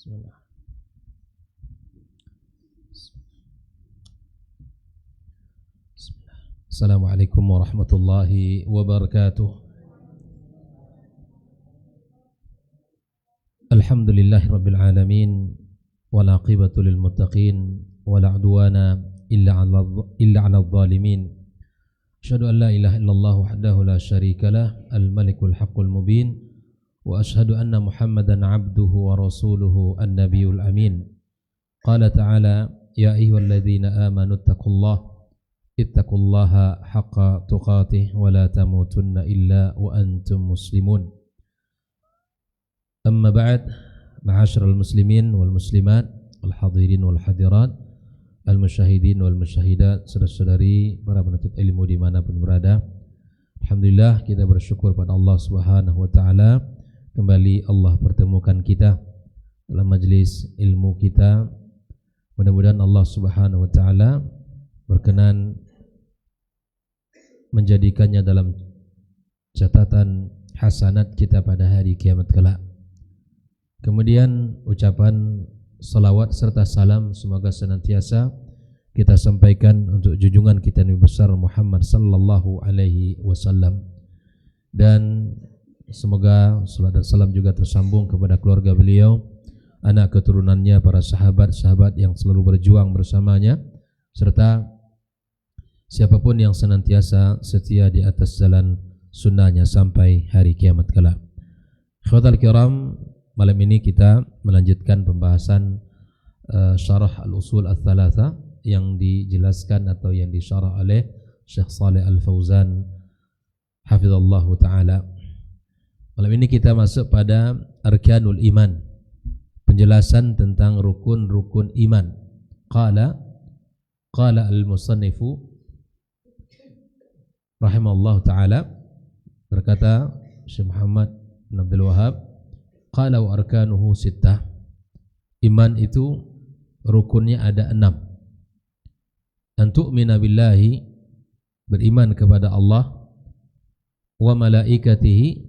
Bismillah. Assalamualaikum warahmatullahi wabarakatuh. Alhamdulillahi rabbil alamin, wal aqibatu lil muttaqin, wala udwana illa 'alal zalimin. Asyhadu an la ilaha illallah wahdahu la syarika lah, al malikul haqqul mubin, wa asyhadu anna Muhammadan 'abduhu wa rasuluhu an-nabiyul amin. Qala ta'ala, ya ayyuhalladzina amanu ittaqullaha haqqa tuqatih wa la tamutunna illa wa antum muslimun. Amma ba'd, ma'asyiral muslimin wal muslimat, wal hadirin wal hadirat, al musyahidin wal musyahidat, saudara-saudari para penuntut ilmu dimanapun berada. Alhamdulillah, kita bersyukur pada Allah Subhanahu wa taala, kembali Allah pertemukan kita dalam majlis ilmu kita. Mudah-mudahan Allah Subhanahu wa taala berkenan menjadikannya dalam catatan hasanat kita pada hari kiamat kelak. Kemudian ucapan salawat serta salam semoga senantiasa kita sampaikan untuk junjungan kita Nabi besar Muhammad sallallahu alaihi wasallam, dan semoga salat dan salam juga tersambung kepada keluarga beliau, anak keturunannya, para sahabat-sahabat yang selalu berjuang bersamanya, serta siapapun yang senantiasa setia di atas jalan sunnahnya sampai hari kiamat kelak. Ikhwatal kiram, malam ini kita melanjutkan pembahasan syarah al-usul al-thalatha yang dijelaskan atau yang disyarah oleh Syekh Shalih Al-Fauzan hafizallahu ta'ala. Malam ini kita masuk pada arkanul iman, penjelasan tentang rukun-rukun iman. Qala al-musannifu rahimahullah ta'ala, berkata Syekh Muhammad bin Abdul Wahhab, qala wa arkanuhu sittah. Iman itu rukunnya ada 6. An tu'mina billahi, beriman kepada Allah, wa malaikatihi,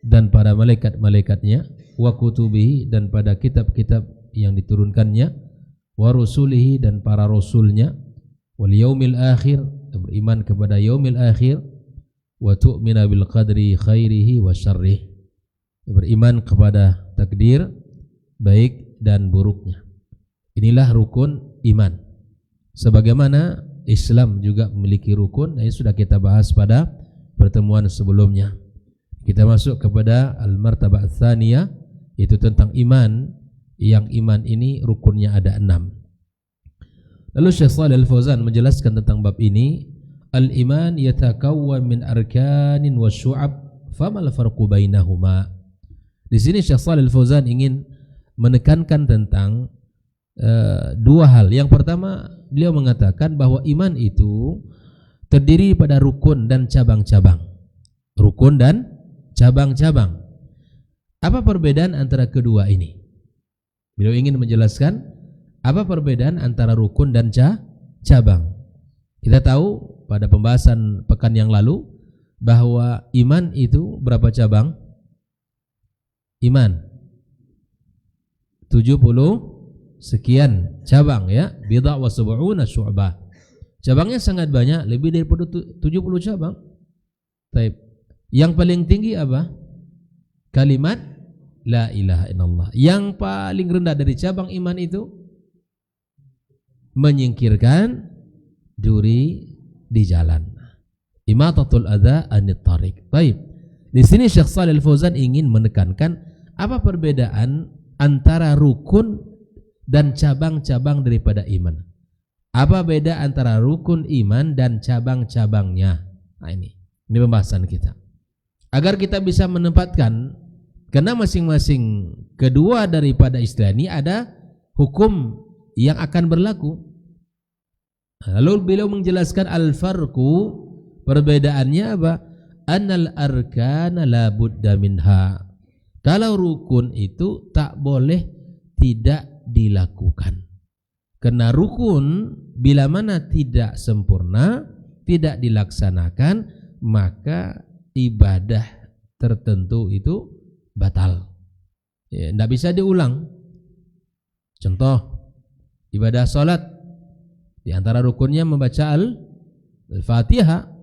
dan pada malaikat-malaikatnya, wa kutubihi, dan pada kitab-kitab yang diturunkannya, wa rusulihi, dan para rasulnya, wal yaumil akhir, beriman kepada yaumil akhir, wa tu'mina bil qadri khairihi wa syarrih, beriman kepada takdir baik dan buruknya. Inilah rukun iman. Sebagaimana Islam juga memiliki rukun, yang sudah kita bahas pada pertemuan sebelumnya. Kita masuk kepada al-martabah tsaniyah, yaitu tentang iman, yang iman ini rukunnya ada 6. Lalu Syekh Shalih Al-Fauzan menjelaskan tentang bab ini, al-iman yatakawwan min arkanin wa syu'ab, famal farqu bainahuma. Di sini Syekh Shalih Al-Fauzan ingin menekankan tentang dua hal. Yang pertama, beliau mengatakan bahwa iman itu terdiri pada rukun dan cabang-cabang. Rukun dan cabang-cabang. Apa perbedaan antara kedua ini? Beliau ingin menjelaskan apa perbedaan antara rukun dan cabang. Kita tahu pada pembahasan pekan yang lalu bahwa iman itu berapa cabang? Iman 70 sekian cabang, ya, bid'a wa sab'una syu'bah. Cabangnya sangat banyak, lebih daripada 70 cabang. Taib. Yang paling tinggi apa? Kalimat la ilaha illallah. Yang paling rendah dari cabang iman itu menyingkirkan duri di jalan. Imatatul adza anit tariq. Baik. Di sini Syekh Shalih Al-Fauzan ingin menekankan apa perbedaan antara rukun dan cabang-cabang daripada iman. Apa beda antara rukun iman dan cabang-cabangnya? Nah, ini pembahasan kita. Agar kita bisa menempatkan, karena masing-masing kedua daripada istilah ini ada hukum yang akan berlaku. Lalu beliau menjelaskan al-farqu, perbedaannya apa? Annal arkana la budda minha. Kalau rukun itu tak boleh tidak dilakukan. Karena rukun bila mana tidak sempurna, tidak dilaksanakan, maka ibadah tertentu itu batal. Ya, tidak bisa diulang. Contoh ibadah salat, di antara rukunnya membaca Al-Fatihah.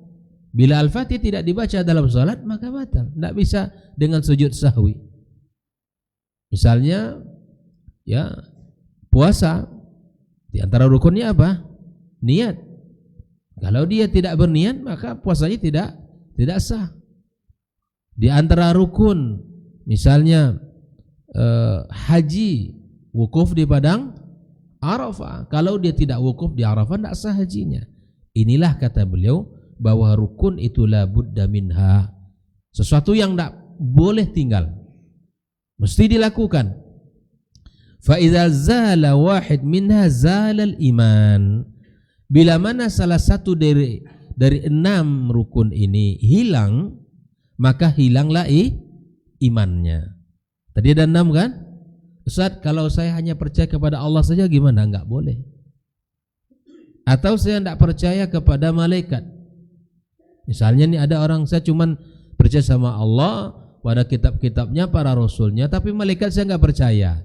Bila Al-Fatihah tidak dibaca dalam salat maka batal, tidak bisa dengan sujud sahwi. Misalnya ya puasa, di antara rukunnya apa? Niat. Kalau dia tidak berniat maka puasanya tidak sah. Di antara rukun misalnya haji, wukuf di padang Arafah. Kalau dia tidak wukuf di Arafah tidak sah hajinya. Inilah kata beliau bahwa rukun itu la budda minha, sesuatu yang tidak boleh tinggal, mesti dilakukan. Fa idza zala wahid minha zala al-iman. Bila mana salah satu dari 6 rukun ini hilang, maka hilanglah imannya. Tadi ada 6 kan? Ustaz, kalau saya hanya percaya kepada Allah saja gimana? Enggak boleh. Atau saya tidak percaya kepada malaikat. Misalnya nih ada orang, saya cuman percaya sama Allah, pada kitab-kitabnya, para rasulnya, tapi malaikat saya enggak percaya.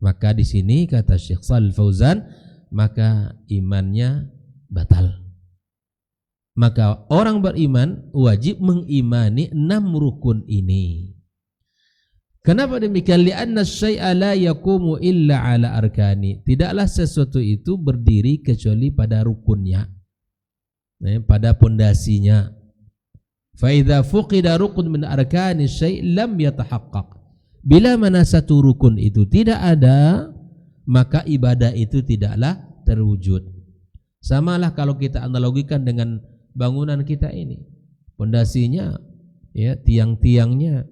Maka di sini kata Syekh Shalih Fauzan, maka imannya batal. Maka orang beriman wajib mengimani 6 rukun ini. Kenapa demikian? Li'anna syai'a la yaqumu illa ala arkani. Tidaklah sesuatu itu berdiri kecuali pada rukunnya, pada pondasinya. Fa idza fuqida rukun min arkani syai' lam yatahaqqaq. Bila mana satu rukun itu tidak ada, maka ibadah itu tidaklah terwujud. Samalah kalau kita analogikan dengan bangunan kita ini. Pondasinya, ya, tiang-tiangnya,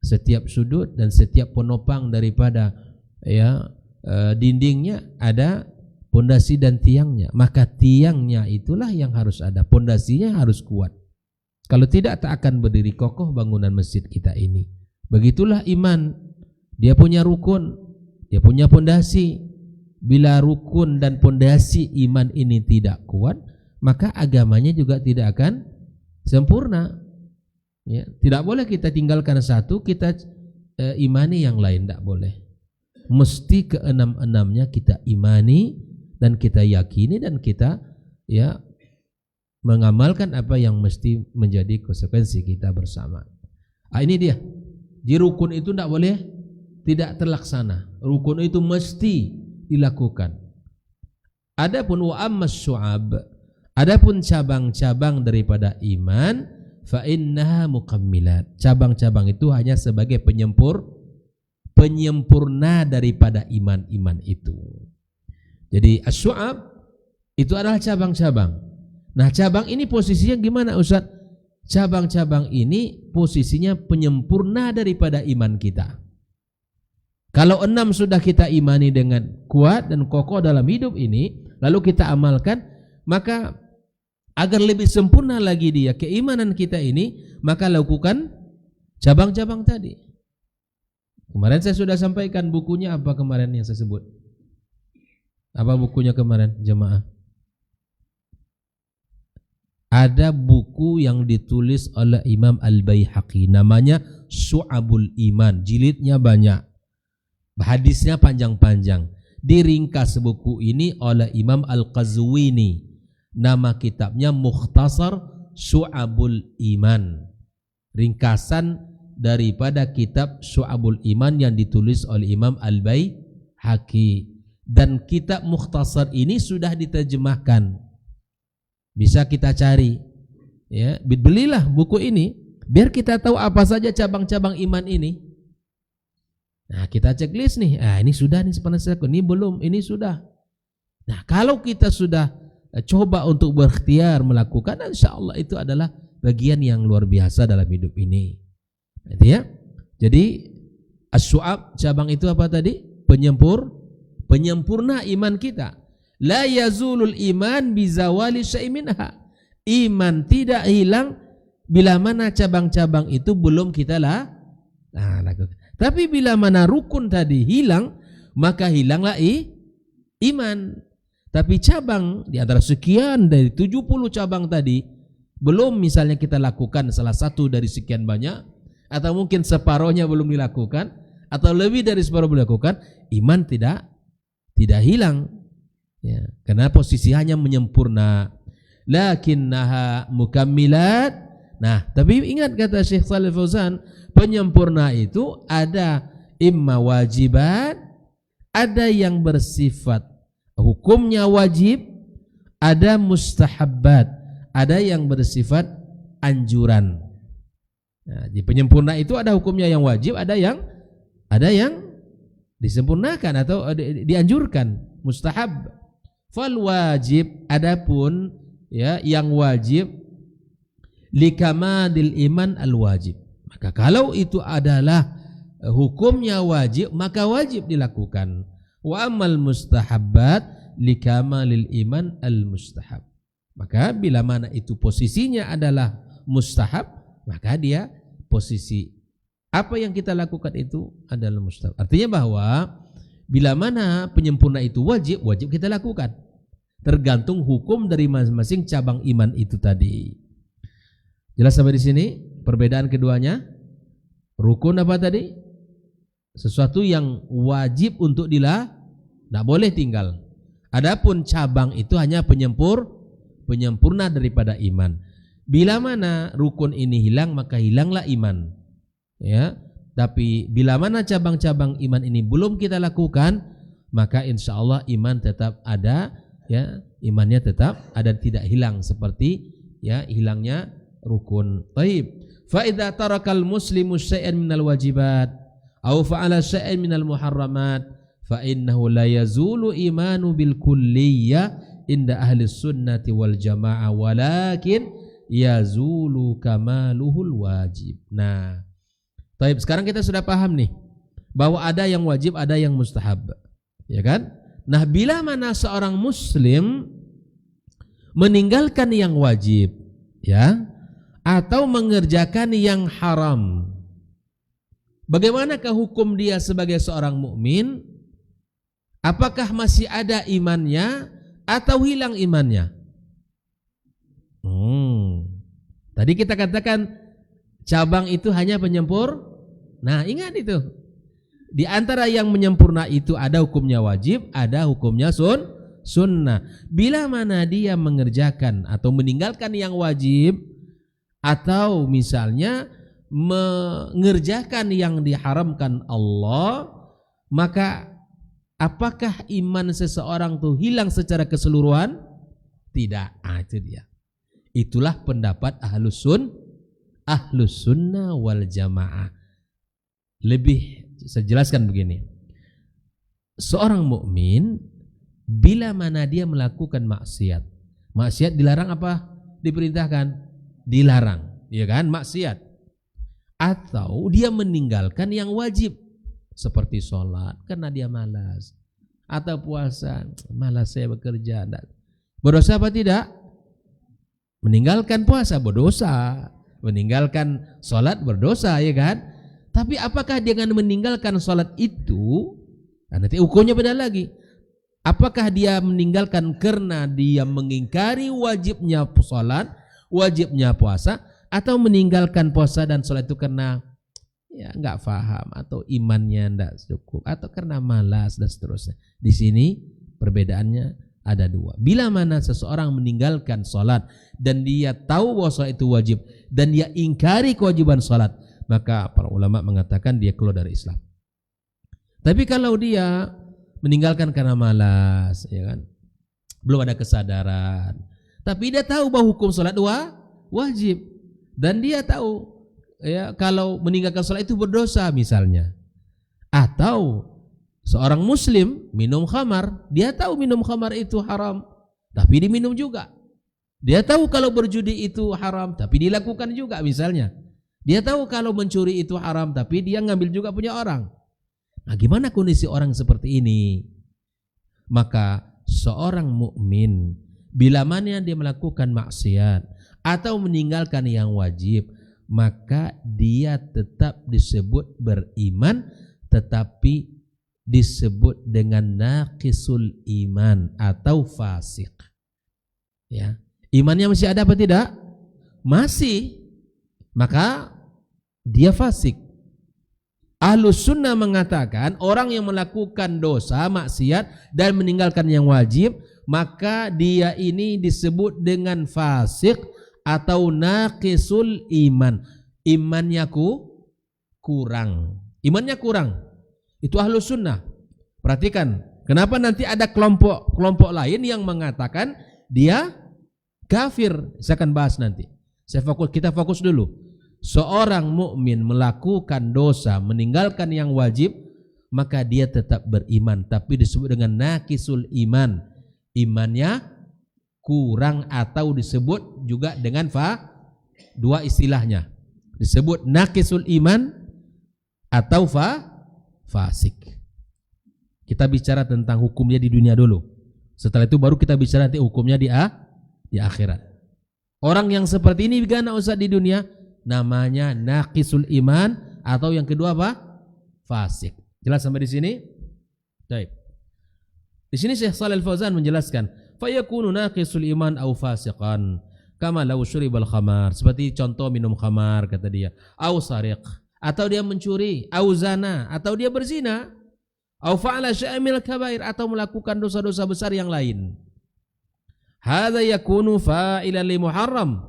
setiap sudut dan setiap penopang daripada dindingnya ada pondasi dan tiangnya. Maka tiangnya itulah yang harus ada, pondasinya harus kuat. Kalau tidak, tak akan berdiri kokoh bangunan masjid kita ini. Begitulah iman, dia punya rukun, dia punya pondasi. Bila rukun dan pondasi iman ini tidak kuat, maka agamanya juga tidak akan sempurna. Ya, tidak boleh kita tinggalkan satu, kita imani yang lain, tidak boleh. Mesti keenam-enamnya kita imani dan kita yakini dan kita mengamalkan apa yang mesti menjadi konsekuensi kita bersama. Ini dia. Di rukun itu tidak boleh tidak terlaksana. Rukun itu mesti dilakukan. Adapun wa ammas syu'ab, adapun cabang-cabang daripada iman, fa innaha mukammilat. Cabang-cabang itu hanya sebagai penyempurna daripada iman-iman itu. Jadi as-syu'ab itu adalah cabang-cabang. Nah, cabang ini posisinya gimana, Ustaz? Cabang-cabang ini posisinya penyempurna daripada iman kita. Kalau 6 sudah kita imani dengan kuat dan kokoh dalam hidup ini, lalu kita amalkan, maka agar lebih sempurna lagi dia keimanan kita ini, maka lakukan cabang-cabang tadi. Kemarin saya sudah sampaikan bukunya apa kemarin yang saya sebut. Apa bukunya kemarin, jemaah? Ada buku yang ditulis oleh Imam Al-Baihaqi, namanya Syu'abul Iman, jilidnya banyak, hadisnya panjang-panjang. Diringkas buku ini oleh Imam Al-Qazwini, nama kitabnya Mukhtasar Syu'abul Iman, ringkasan daripada kitab Syu'abul Iman yang ditulis oleh Imam Al-Baihaqi. Dan kitab Mukhtasar ini sudah diterjemahkan, bisa kita cari, ya, belilah buku ini biar kita tahu apa saja cabang-cabang iman ini. Nah, kita checklist nih, ini sudah nih sepanasku, ini belum, ini sudah. Nah, kalau kita sudah coba untuk berikhtiar melakukan, insyaallah itu adalah bagian yang luar biasa dalam hidup ini. Ya. Jadi as-syu'ab, cabang itu apa tadi? Penyempurna iman kita. La yazulul iman bizawali syai' minha. Iman tidak hilang bila mana cabang-cabang itu belum kita lakukan. Tapi bila mana rukun tadi hilang, maka hilanglah iman. Tapi cabang di antara sekian dari 70 cabang tadi, belum misalnya kita lakukan salah satu dari sekian banyak, atau mungkin separuhnya belum dilakukan, atau lebih dari separuh belum dilakukan, iman tidak tidak hilang, ya, karena posisi hanya menyempurna. Lakinnaha mukammilat. Nah, tapi ingat kata Syekh Shalih Fauzan, penyempurna itu ada imma wajibat, ada yang bersifat hukumnya wajib, ada mustahabbat, ada yang bersifat anjuran. Nah, di penyempurna itu ada hukumnya yang wajib, ada yang disempurnakan atau dianjurkan, mustahab. Fal wajib, adapun ya yang wajib, likamadil iman al wajib. Maka kalau itu adalah hukumnya wajib, maka wajib dilakukan. Wa amal mustahabbat likamalil iman al mustahab. Maka bila mana itu posisinya adalah mustahab, maka dia posisi apa yang kita lakukan itu adalah mustahab. Artinya bahwa bila mana penyempurna itu wajib kita lakukan. Tergantung hukum dari masing-masing cabang iman itu tadi. Jelas sampai di sini? Perbedaan keduanya. Rukun apa tadi? Sesuatu yang wajib untuk tidak boleh tinggal. Adapun cabang itu hanya penyempurna daripada iman. Bila mana rukun ini hilang, maka hilanglah iman. Ya, tapi bila mana cabang-cabang iman ini belum kita lakukan, maka insya Allah iman tetap ada, ya, imannya tetap ada, tidak hilang seperti ya hilangnya rukun. Baik. Fa idza tarakal muslimu syai'an minal wajibat aw fa'ala syai'an minal muharramat fa innahu la yazulu imanu bil kulliyah inda ahli sunnati wal jamaah walakin yazulu kamaluhul wajib. Nah, baik, sekarang kita sudah paham nih bahwa ada yang wajib, ada yang mustahab, ya kan? Nah, bila mana seorang muslim meninggalkan yang wajib, ya, atau mengerjakan yang haram, bagaimanakah hukum dia sebagai seorang mukmin? Apakah masih ada imannya atau hilang imannya? Tadi kita katakan cabang itu hanya penyempur. Nah, ingat itu. Di antara yang menyempurna itu ada hukumnya wajib, ada hukumnya sunnah. Bila mana dia mengerjakan atau meninggalkan yang wajib, atau misalnya mengerjakan yang diharamkan Allah, maka apakah iman seseorang itu hilang secara keseluruhan? Tidak. Itu dia. Itulah pendapat ahlus sunnah wal jamaah. Lebih saya jelaskan begini. Seorang mukmin bila mana dia melakukan maksiat dilarang apa? Diperintahkan? Dilarang, ya kan? Maksiat. Atau dia meninggalkan yang wajib seperti sholat karena dia malas, atau puasa, malas saya bekerja. Berdosa apa tidak? Meninggalkan puasa berdosa, meninggalkan sholat berdosa, ya kan? Tapi apakah dengan meninggalkan sholat itu, nah nanti ukurnya beda lagi. Apakah dia meninggalkan karena dia mengingkari wajibnya sholat, wajibnya puasa, atau meninggalkan puasa dan sholat itu karena ya nggak paham, atau imannya nggak cukup, atau karena malas dan seterusnya. Di sini perbedaannya ada dua. Bila mana seseorang meninggalkan sholat dan dia tahu bahwa sholat itu wajib dan dia ingkari kewajiban sholat, maka para ulama mengatakan dia keluar dari Islam. Tapi kalau dia meninggalkan karena malas, ya kan, belum ada kesadaran, tapi dia tahu bahwa hukum sholat wajib, dan dia tahu ya kalau meninggalkan sholat itu berdosa misalnya. Atau seorang muslim minum khamar, dia tahu minum khamar itu haram, tapi diminum juga. Dia tahu kalau berjudi itu haram, tapi dilakukan juga misalnya. Dia tahu kalau mencuri itu haram, tapi dia ngambil juga punya orang. Nah, gimana kondisi orang seperti ini? Maka seorang mukmin bila mana dia melakukan maksiat atau meninggalkan yang wajib, maka dia tetap disebut beriman, tetapi disebut dengan naqisul iman atau fasik. Ya, imannya masih ada apa tidak? Masih. Maka dia fasik. Ahlus sunnah mengatakan orang yang melakukan dosa, maksiat dan meninggalkan yang wajib, maka dia ini disebut dengan fasik atau naqisul iman. Imannya kurang. Imannya kurang. Itu ahlus sunnah. Perhatikan, kenapa nanti ada kelompok lain yang mengatakan dia kafir. Saya akan bahas nanti. Kita fokus dulu. Seorang mukmin melakukan dosa, meninggalkan yang wajib, maka dia tetap beriman, tapi disebut dengan naqisul iman. Imannya kurang atau disebut juga dengan dua istilahnya. Disebut naqisul iman atau fasik. Kita bicara tentang hukumnya di dunia dulu. Setelah itu baru kita bicara nanti hukumnya di akhirat. Orang yang seperti ini gimana Ustaz di dunia? Namanya naqisul iman atau yang kedua apa? Fasik. Jelas sampai di sini? Baik. Di sini Syekh Shalih Al-Fauzan menjelaskan, fa yakunu naqisul iman au fasiqan kama law syuribal khamar. Seperti contoh minum khamar kata dia, au sariq atau dia mencuri, au zana atau dia berzina, au fa'ala sya'mil kabair atau melakukan dosa-dosa besar yang lain. Hadza yakunu fa'ilan li muharram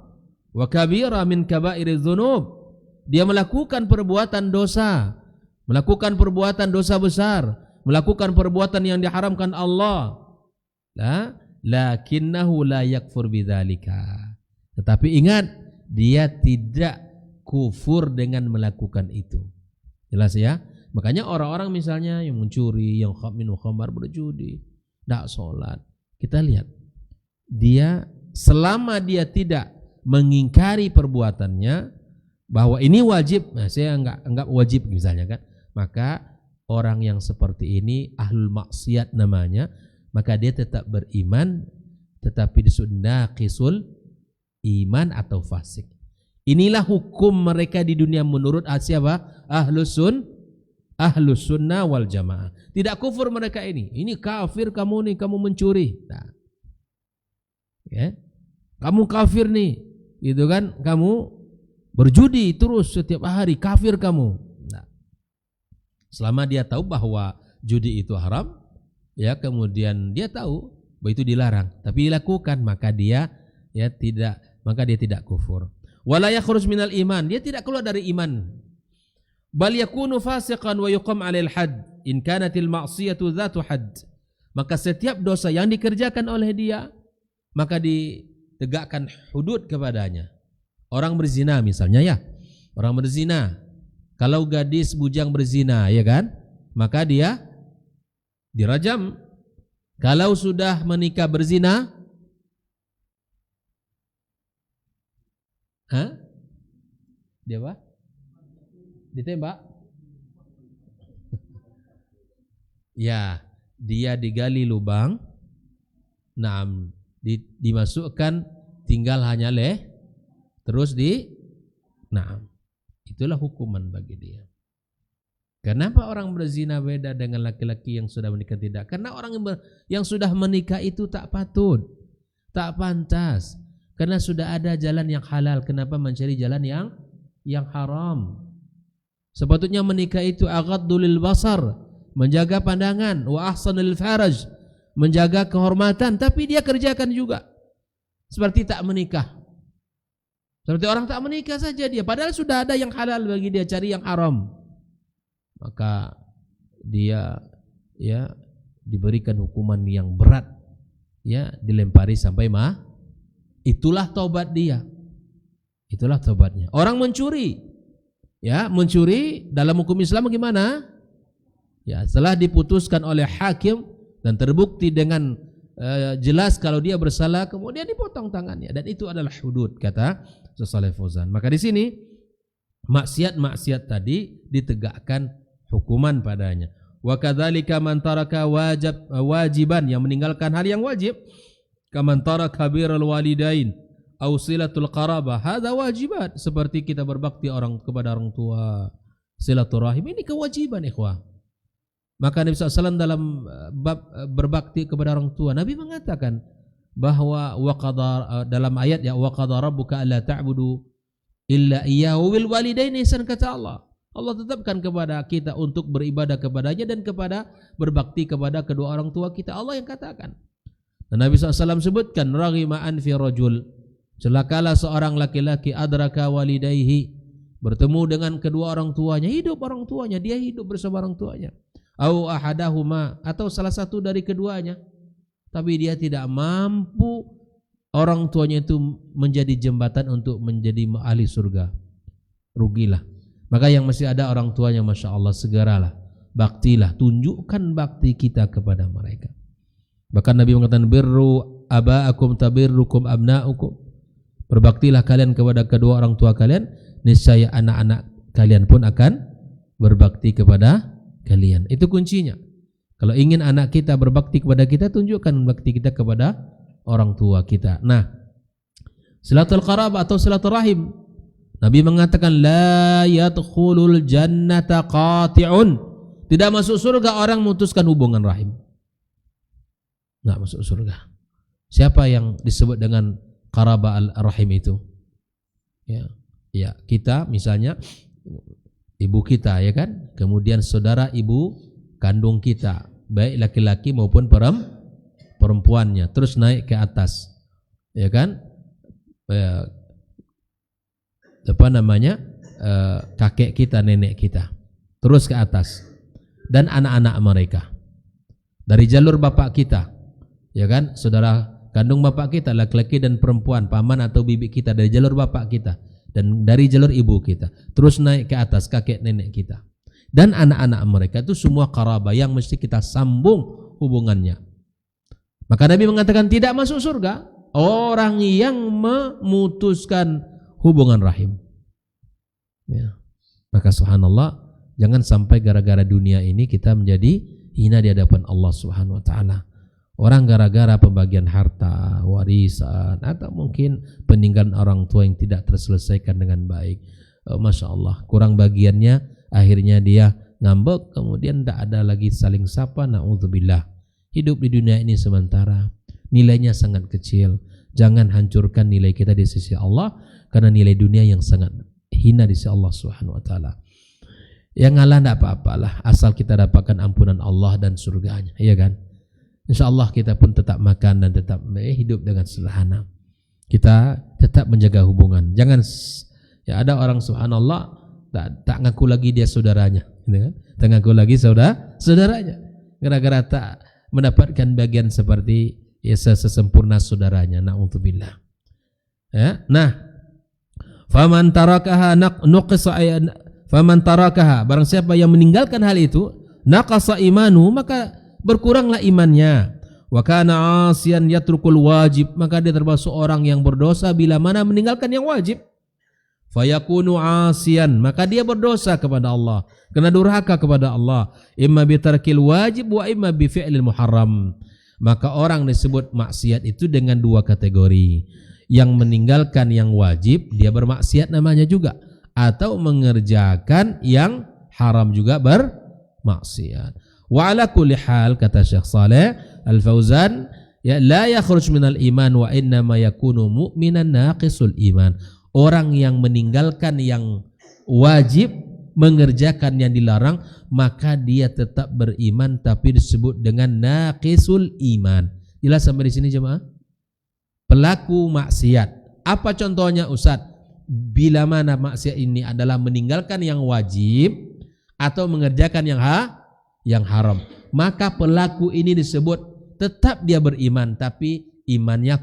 wa kabira min kaba'iriz dzunub. Dia melakukan perbuatan dosa, melakukan perbuatan dosa besar, melakukan perbuatan yang diharamkan Allah. Lakinnahu la yakfur bidzalika. Tetapi ingat, dia tidak kufur dengan melakukan itu. Jelas ya? Makanya orang-orang misalnya yang mencuri, yang minum khamar, berjudi, tidak sholat, kita lihat dia selama dia tidak mengingkari perbuatannya bahwa ini wajib, nah saya enggak wajib misalnya kan, maka orang yang seperti ini ahlul maksiat namanya, maka dia tetap beriman tetapi disebut naqisul iman atau fasik. Inilah hukum mereka di dunia menurut siapa? Ahlus sunnah wal jamaah. Tidak kufur mereka ini. Ini kafir kamu nih, kamu mencuri. Nah. Ya. Kamu kafir nih. Gitu kan? Kamu berjudi terus setiap hari, kafir kamu. Nah. Selama dia tahu bahwa judi itu haram, ya, kemudian dia tahu bahwa itu dilarang, tapi dilakukan, maka dia tidak kufur. Wala yakhruj minal iman, dia tidak keluar dari iman. Bal yakunu fasiqan wa yuqam 'alail had in kanatil ma'siyatu dzatu had. Maka setiap dosa yang dikerjakan oleh dia maka ditegakkan hudud kepadanya. Orang berzina misalnya ya. Orang berzina. Kalau gadis bujang berzina ya kan? Maka dia dirajam. Kalau sudah menikah berzina, dia apa? Ditembak? Ya, dia digali lubang, dimasukkan, tinggal hanya terus itulah hukuman bagi dia. Kenapa orang berzina beda dengan laki-laki yang sudah menikah tidak? Karena orang yang sudah menikah itu tak patut, tak pantas. Karena sudah ada jalan yang halal, kenapa mencari jalan yang haram? Sepatutnya menikah itu aghaddu lil basar, menjaga pandangan, wa ahsanul faraj, menjaga kehormatan, tapi dia kerjakan juga seperti tak menikah. Seperti orang tak menikah saja dia, padahal sudah ada yang halal bagi dia, cari yang haram. Maka dia diberikan hukuman yang berat, ya, dilempari sampai itulah taubat dia. Itulah taubatnya. Orang mencuri, ya, mencuri dalam hukum Islam bagaimana? Ya, setelah diputuskan oleh hakim dan terbukti dengan jelas kalau dia bersalah, kemudian dipotong tangannya, dan itu adalah hudud kata Syekh Shalih Al-Fauzan. Maka di sini maksiat tadi ditegakkan hukuman padanya. Wa kadzalika man taraka wajiban, yang meninggalkan hal yang wajib, kaman taraka birrul walidain aw silatul qarabah, hadza wajibat, seperti kita berbakti kepada orang tua, silaturahim, ini kewajiban ikhwah. Maka Nabi SAW dalam bab berbakti kepada orang tua, Nabi mengatakan bahwa dalam ayat ya, wa qadara rabbuka alla ta'budu illa iyyahu wal walidaini ihsan, kata Allah, Allah tetapkan kepada kita untuk beribadah kepadanya dan kepada berbakti kepada kedua orang tua kita. Allah yang katakan. Dan Nabi SAW sebutkan, raghima anfi rajul, celakalah seorang laki-laki adraka walidayhi, bertemu dengan kedua orang tuanya, hidup orang tuanya, dia hidup bersama orang tuanya. Au ahadahuma, atau salah satu dari keduanya, tapi dia tidak mampu orang tuanya itu menjadi jembatan untuk menjadi ahli surga. Rugilah. Maka yang masih ada orang tuanya, Masya Allah, segeralah, baktilah, tunjukkan bakti kita kepada mereka. Bahkan Nabi mengatakan, birru aba'akum tabirrukum abna'ukum, berbaktilah kalian kepada kedua orang tua kalian, niscaya anak-anak kalian pun akan berbakti kepada kalian. Itu kuncinya. Kalau ingin anak kita berbakti kepada kita, tunjukkan bakti kita kepada orang tua kita. Nah, silatul qarabah atau silatul rahim, Nabi mengatakan la yadkhulul jannata qati'un, tidak masuk surga orang memutuskan hubungan rahim. Enggak masuk surga. Siapa yang disebut dengan qarabah al-rahim itu? Ya, kita misalnya ibu kita, ya kan? Kemudian saudara ibu kandung kita, baik laki-laki maupun perempuannya, terus naik ke atas, ya kan? Kakek kita, nenek kita, terus ke atas, dan anak-anak mereka dari jalur bapak kita, ya kan? Saudara kandung bapak kita, laki-laki dan perempuan, paman atau bibi kita dari jalur bapak kita, dan dari jalur ibu kita, terus naik ke atas kakek nenek kita dan anak-anak mereka, itu semua qarabah yang mesti kita sambung hubungannya. Maka Nabi mengatakan tidak masuk surga orang yang memutuskan hubungan rahim. Ya. Maka subhanallah, jangan sampai gara-gara dunia ini kita menjadi hina di hadapan Allah Subhanahu wa taala. Orang gara-gara pembagian harta, warisan, atau mungkin peninggalan orang tua yang tidak terselesaikan dengan baik, Masya Allah, kurang bagiannya, akhirnya dia ngambek, kemudian tidak ada lagi saling sapa. Na'udzubillah. Hidup di dunia ini sementara, nilainya sangat kecil. Jangan hancurkan nilai kita di sisi Allah, karena nilai dunia yang sangat hina di sisi Allah Subhanahu wa taala. Yang ngalah tidak apa-apalah, asal kita dapatkan ampunan Allah dan surganya, iya kan? InsyaAllah kita pun tetap makan dan tetap hidup dengan sederhana. Kita tetap menjaga hubungan. Jangan, ya ada orang subhanallah tak ngaku lagi dia saudaranya, gitu kan? Tak ngaku lagi saudaranya, gara-gara tak mendapatkan bagian seperti sesempurna saudaranya. Na'udzubillah. Ya, nah, faman tarakaha barang siapa yang meninggalkan hal itu, naqasa imanu, maka berkuranglah imannya. Wa kana 'asiyan yatrukul wajib, maka dia termasuk orang yang berdosa bila mana meninggalkan yang wajib. Fayakunu 'asiyan, maka dia berdosa kepada Allah, kena durhaka kepada Allah, imma bi tarkil wajib wa imma bi fi'lil muharram. Maka orang disebut maksiat itu dengan dua kategori. Yang meninggalkan yang wajib, dia bermaksiat namanya juga, atau mengerjakan yang haram juga bermaksiat. Wa ala kulli hal, kata Syekh Saleh Al-Fauzan, ya, la yakhruj minal iman wa innama yakunu mu'minan naqisul iman. Orang yang meninggalkan yang wajib, mengerjakan yang dilarang, maka dia tetap beriman tapi disebut dengan naqisul iman. Jelas sampai di sini jemaah? Pelaku maksiat. Apa contohnya Ustaz? Bila mana maksiat ini adalah meninggalkan yang wajib atau mengerjakan yang haram, maka pelaku ini disebut tetap dia beriman tapi imannya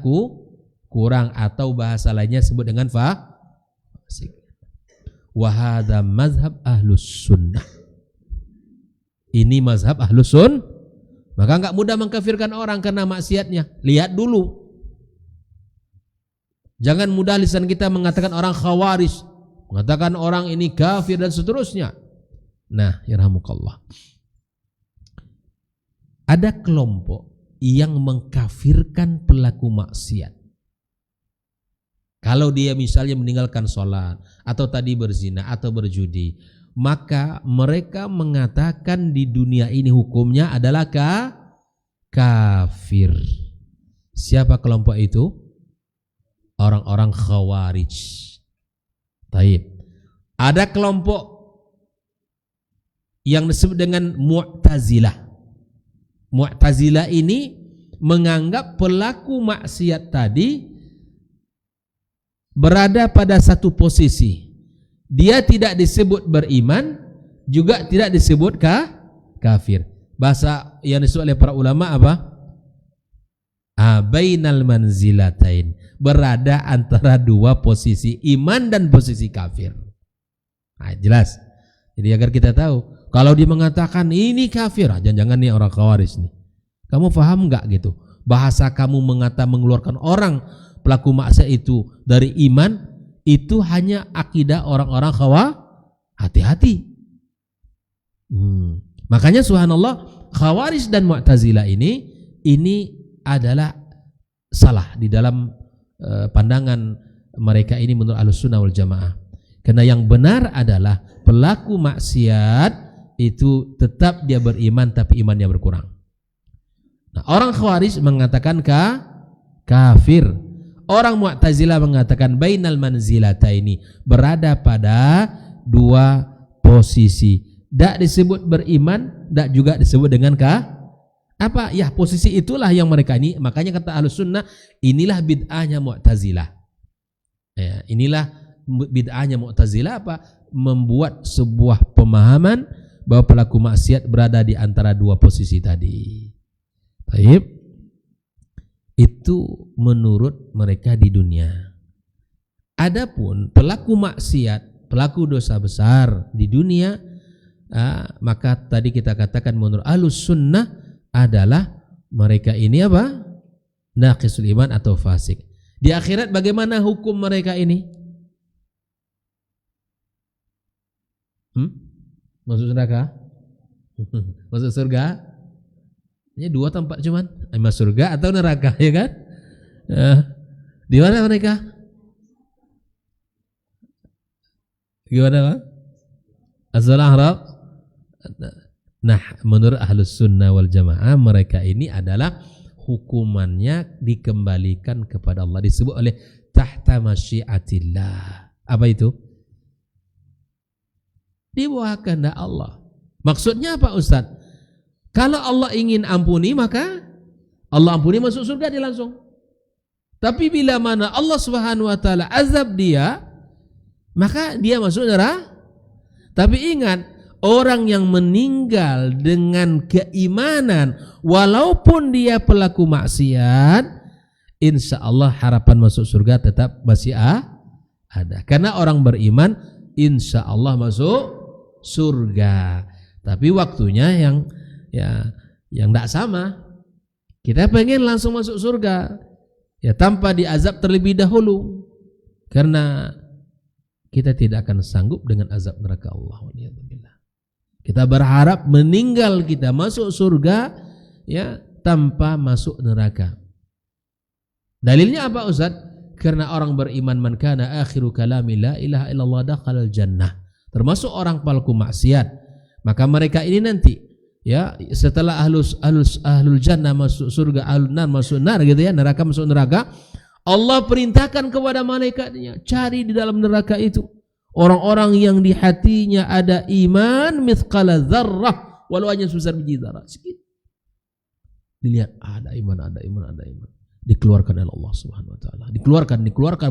kurang, atau bahasa lainnya disebut dengan fasik. Wa hadza mazhab ahlus sunnah. Ini mazhab ahlus sunnah. Maka enggak mudah mengkafirkan orang karena maksiatnya. Lihat dulu. Jangan mudah lisan kita mengatakan orang khawarij, mengatakan orang ini kafir dan seterusnya. Nah, yarhamukallah. Ada kelompok yang mengkafirkan pelaku maksiat. Kalau dia misalnya meninggalkan sholat, atau tadi berzina, atau berjudi, maka mereka mengatakan di dunia ini hukumnya adalah kafir. Siapa kelompok itu? Orang-orang khawarij. Taib. Ada kelompok yang disebut dengan Mu'tazilah. Mu'tazilah ini menganggap pelaku maksiat tadi berada pada satu posisi. Dia tidak disebut beriman, juga tidak disebut kafir. Bahasa yang disebut oleh para ulama apa? Bainal manzilatain, berada antara dua posisi, iman dan posisi kafir. Nah, jelas. Jadi agar kita tahu, kalau dia mengatakan ini kafir, jangan-jangan nih orang Khawarij nih. Kamu paham enggak gitu? Bahasa kamu mengeluarkan orang pelaku maksiat itu dari iman, itu hanya akidah orang-orang Khawarij. Hati-hati. Makanya subhanallah, Khawarij dan Mu'tazilah ini adalah salah di dalam pandangan mereka ini menurut Ahlussunnah wal Jamaah. Karena yang benar adalah pelaku maksiat itu tetap dia beriman tapi imannya berkurang. Nah, orang Khawarij mengatakan kafir. Orang Mu'tazilah mengatakan bainal manzilataini, berada pada dua posisi. Tak disebut beriman, tak juga disebut dengan apa? Ya, posisi itulah yang mereka ini. Makanya kata Ahlussunnah, inilah bid'ahnya Mu'tazilah. Ya, inilah bid'ahnya Mu'tazilah apa? Membuat sebuah pemahaman bahwa pelaku maksiat berada di antara dua posisi tadi. Baik. Itu menurut mereka di dunia. Adapun pelaku maksiat, pelaku dosa besar di dunia, maka tadi kita katakan menurut Ahlussunnah adalah mereka ini apa? Naqisul iman atau fasik. Di akhirat bagaimana hukum mereka ini? Masuk neraka? Masuk surga? Ini dua tempat cuman, masuk surga atau neraka, ya kan? Di mana mereka? Gimana, Bang? As-A'raf. Nah, menurut Ahlussunnah wal Jamaah mereka ini adalah hukumannya dikembalikan kepada Allah, disebut oleh tahta masyiatillah. Apa itu? Di bawah kehendak Allah. Maksudnya apa, Ustaz? Kalau Allah ingin ampuni, maka Allah ampuni, masuk surga dia langsung. Tapi bila mana Allah Subhanahu wa taala azab dia, maka dia masuk neraka. Tapi ingat, orang yang meninggal dengan keimanan walaupun dia pelaku maksiat, insya Allah harapan masuk surga tetap masih ada. Karena orang beriman insya Allah masuk surga. Tapi waktunya yang tidak sama. Kita pengen langsung masuk surga, ya tanpa diazab terlebih dahulu, karena kita tidak akan sanggup dengan azab neraka Allah. Kita berharap meninggal kita masuk surga, ya tanpa masuk neraka. Dalilnya apa, Ustaz? Karena orang beriman, man kana akhiru kalami la ilaha illallah dakhalal jannah, termasuk orang pelaku maksiat, maka mereka ini nanti, ya setelah ahlul jannah masuk surga, ahlul nar masuk nar, gitu ya, neraka masuk neraka, Allah perintahkan kepada malaikatnya, cari di dalam neraka itu orang-orang yang di hatinya ada iman mithqala dzarrah, walau hanya sebesar biji zarah, sedikit. Dilihat ada iman, dikeluarkan oleh Allah Subhanahu wa taala. Dikeluarkan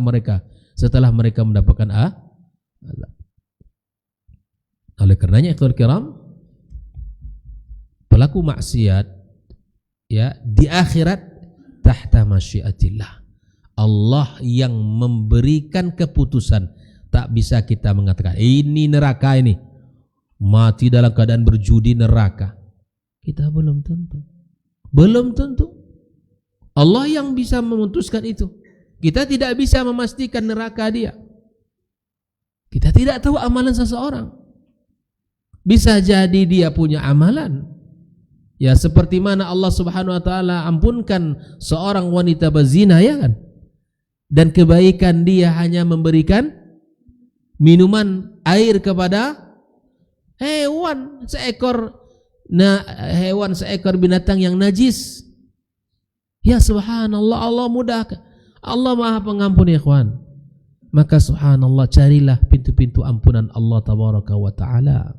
mereka setelah mereka mendapatkan azab. Oleh karenanya ikhwal kiram, pelaku maksiat ya di akhirat tahta masyiatillah. Allah yang memberikan keputusan, tak bisa kita mengatakan ini neraka, ini mati dalam keadaan berjudi neraka. Kita belum tentu. Allah yang bisa memutuskan itu. Kita tidak bisa memastikan neraka dia. Kita tidak tahu amalan seseorang. Bisa jadi dia punya amalan, ya seperti mana Allah Subhanahu wa taala ampunkan seorang wanita berzina, ya kan? Dan kebaikan dia hanya memberikan minuman air kepada hewan seekor binatang yang najis. Ya subhanallah, Allah mudahkan. Allah Maha Pengampun, ya ikhwan. Maka subhanallah, carilah pintu-pintu ampunan Allah tabaraka wa taala.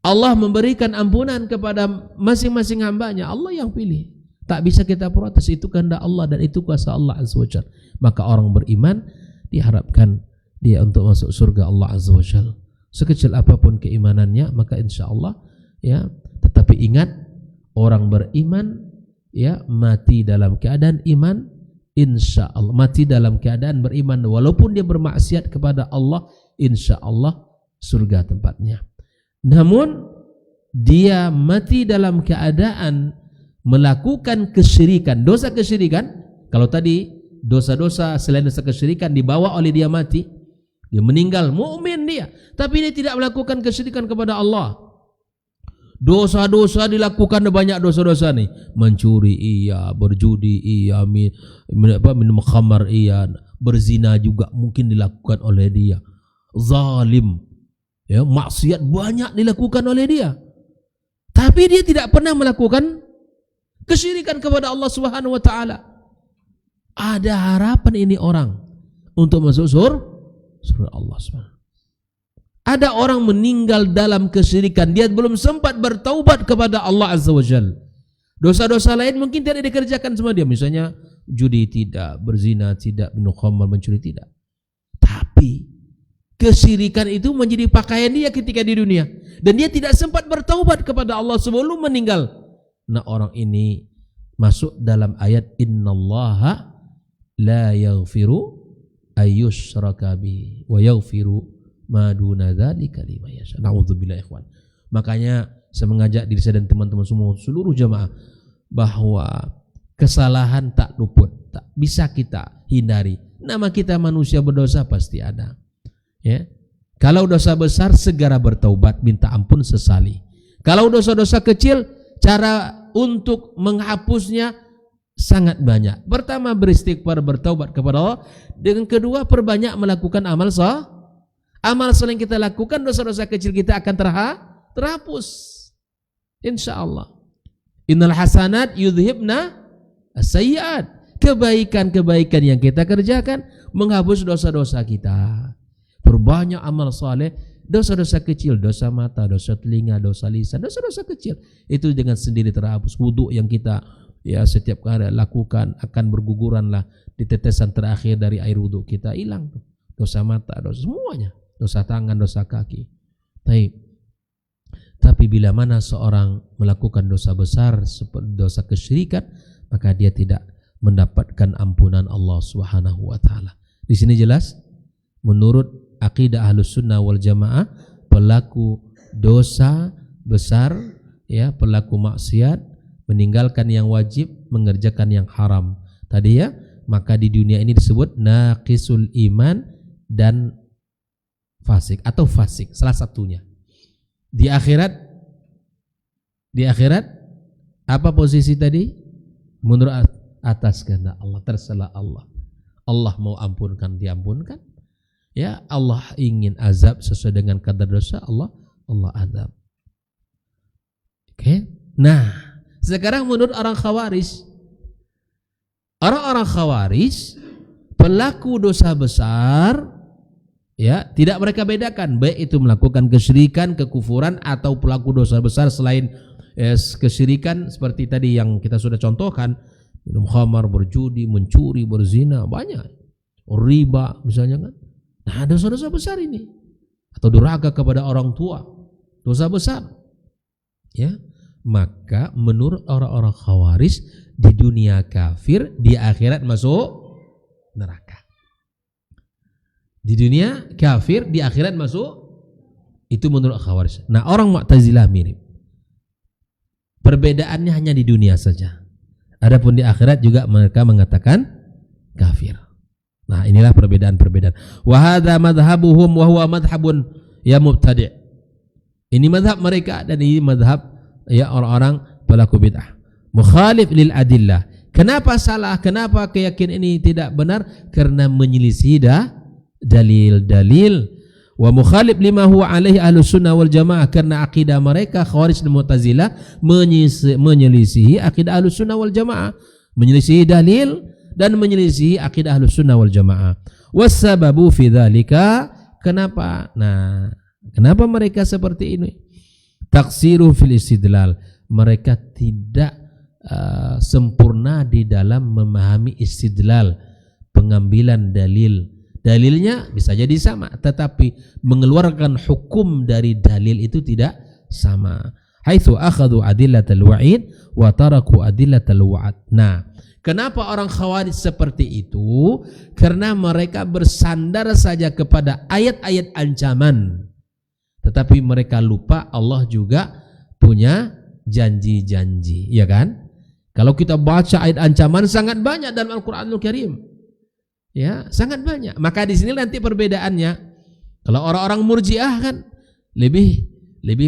Allah memberikan ampunan kepada masing-masing hambanya. Allah yang pilih. Tak bisa kita protes, itu kehendak Allah dan itu kuasa Allah Azza wa Jalla. Maka orang beriman diharapkan dia untuk masuk surga Allah Azza wa Jalla. Sekecil apapun keimanannya, maka insya Allah ya. Tetapi ingat, orang beriman ya mati dalam keadaan iman, insya Allah mati dalam keadaan beriman, walaupun dia bermaksiat kepada Allah, insya Allah surga tempatnya. Namun dia mati dalam keadaan melakukan kesyirikan, dosa kesyirikan. Kalau tadi dosa-dosa selain dosa kesyirikan dibawa oleh dia mati, dia meninggal mukmin dia, tapi dia tidak melakukan kesyirikan kepada Allah. Dosa-dosa dilakukan, banyak dosa-dosa nih, mencuri iya, berjudi iya, minum khamar iya, berzina juga mungkin dilakukan oleh dia, zalim ya, maksiat banyak dilakukan oleh dia, tapi dia tidak pernah melakukan kesyirikan kepada Allah Subhanahu wa taala. Ada harapan ini orang untuk masuk surga Allah Subhanahu. Ada orang meninggal dalam kesyirikan, dia belum sempat bertaubat kepada Allah Azza wa Jalla. Dosa-dosa lain mungkin tidak dikerjakan sama dia, misalnya judi tidak, berzina tidak, minum khamar, mencuri tidak. Tapi kesyirikan itu menjadi pakaian dia ketika di dunia, dan dia tidak sempat bertaubat kepada Allah sebelum meninggal. Nah, orang ini masuk dalam ayat innallaha la yaghfiru ayyushraka bihi wa yaghfiru ma duna dzalika liman yasha. Nauzubillah ikhwan. Makanya saya mengajak diri saya dan teman-teman semua seluruh jamaah bahwa kesalahan tak luput, tak bisa kita hindari. Nama kita manusia berdosa pasti ada. Ya. Kalau dosa besar segera bertaubat, minta ampun, sesali. Kalau dosa-dosa kecil, cara untuk menghapusnya sangat banyak. Pertama, beristighfar, bertaubat kepada Allah. Dengan kedua, perbanyak melakukan amal saleh. Amal soleh yang kita lakukan, dosa-dosa kecil kita akan terhapus, insya Allah. Innal hasanat yudhibna as-sayyi'at. Kebaikan-kebaikan yang kita kerjakan menghapus dosa-dosa kita. Perbanyak amal soleh, dosa-dosa kecil, dosa mata, dosa telinga, dosa lisan, dosa-dosa kecil itu dengan sendiri terhapus. Wudu yang kita ya setiap hari lakukan akan berguguranlah di tetesan terakhir dari air wudu kita, hilang tuh. Dosa mata, dosa semuanya. Dosa tangan, dosa kaki. Tapi bila mana seorang melakukan dosa besar seperti dosa kesyirikan, maka dia tidak mendapatkan ampunan Allah Subhanahu wa taala. Di sini jelas menurut akidah Ahlus Sunnah wal Jamaah, pelaku dosa besar ya, pelaku maksiat, meninggalkan yang wajib, mengerjakan yang haram. Tadi ya, maka di dunia ini disebut naqisul iman dan fasik atau fasik, salah satunya. Di akhirat apa posisi tadi? Menurut atas kehendak Allah, terserah Allah. Allah mau ampunkan, diampunkan. Ya, Allah ingin azab sesuai dengan kadar dosa, Allah azab. Oke. Nah, sekarang menurut orang Khawarij. Orang-orang Khawarij pelaku dosa besar ya, tidak mereka bedakan, baik itu melakukan kesyirikan, kekufuran atau pelaku dosa besar selain kesyirikan seperti tadi yang kita sudah contohkan, minum khamar, berjudi, mencuri, berzina, banyak. Riba misalnya kan. Nah, dosa-dosa besar ini. Atau durhaka kepada orang tua, dosa besar. Ya. Maka menurut orang-orang Khawarij, di dunia kafir, di akhirat masuk neraka. Di dunia kafir, di akhirat masuk, itu menurut Khawarij. Nah, orang Mu'tazilah mirip. Perbedaannya hanya di dunia saja. Adapun di akhirat juga mereka mengatakan kafir. Nah, inilah perbedaan-perbedaan. Wa hadza madhhabuhum wa huwa madhhabun ya mubtadi'. Ini madhab mereka dan ini madhab ya orang-orang pelaku bid'ah. Mukhalif lil adillah. Kenapa salah? Kenapa keyakinan ini tidak benar? Karena menyelisih dalil-dalil. Wa mukhalif lima huwa alaihi ahlus sunnah wal jamaah, karena akidah mereka Khawarij dan Mu'tazilah menyelisihi akidah ahlus sunnah wal jamaah, menyelisihi dalil dan menyelisihi akidah ahlus sunnah wal jamaah. Wassababu fi dzalika, kenapa? Nah, kenapa mereka seperti ini? taksiru fil istidlal, mereka tidak sempurna di dalam memahami istidlal, pengambilan dalil. Dalilnya bisa jadi sama, tetapi mengeluarkan hukum dari dalil itu tidak sama. Haitsu akhadhu adillatal wa'id wa taraku adillatal wa'd. Nah, kenapa orang Khawarij seperti itu? Karena mereka bersandar saja kepada ayat-ayat ancaman, tetapi mereka lupa Allah juga punya janji-janji, ya kan? Kalau kita baca ayat ancaman sangat banyak dalam Al-Qur'anul Karim. Ya, sangat banyak. Maka di sini nanti perbedaannya. Kalau orang-orang Murji'ah kan lebih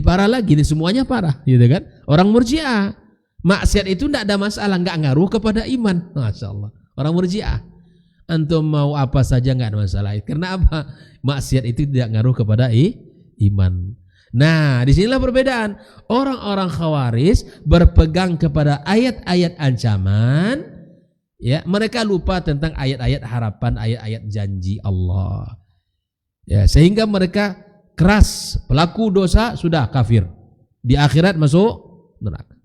parah lagi, ini semuanya parah, gitu kan? Orang Murji'ah, maksiat itu tidak ada masalah, nggak ngaruh kepada iman. Masya Allah. Orang Murji'ah, antum mau apa saja nggak ada masalah. Karena apa? Maksiat itu tidak ngaruh kepada iman. Nah, disinilah perbedaan. Orang-orang Khawarij berpegang kepada ayat-ayat ancaman. Ya, mereka lupa tentang ayat-ayat harapan, ayat-ayat janji Allah. Ya, sehingga mereka keras, pelaku dosa sudah kafir, di akhirat masuk neraka.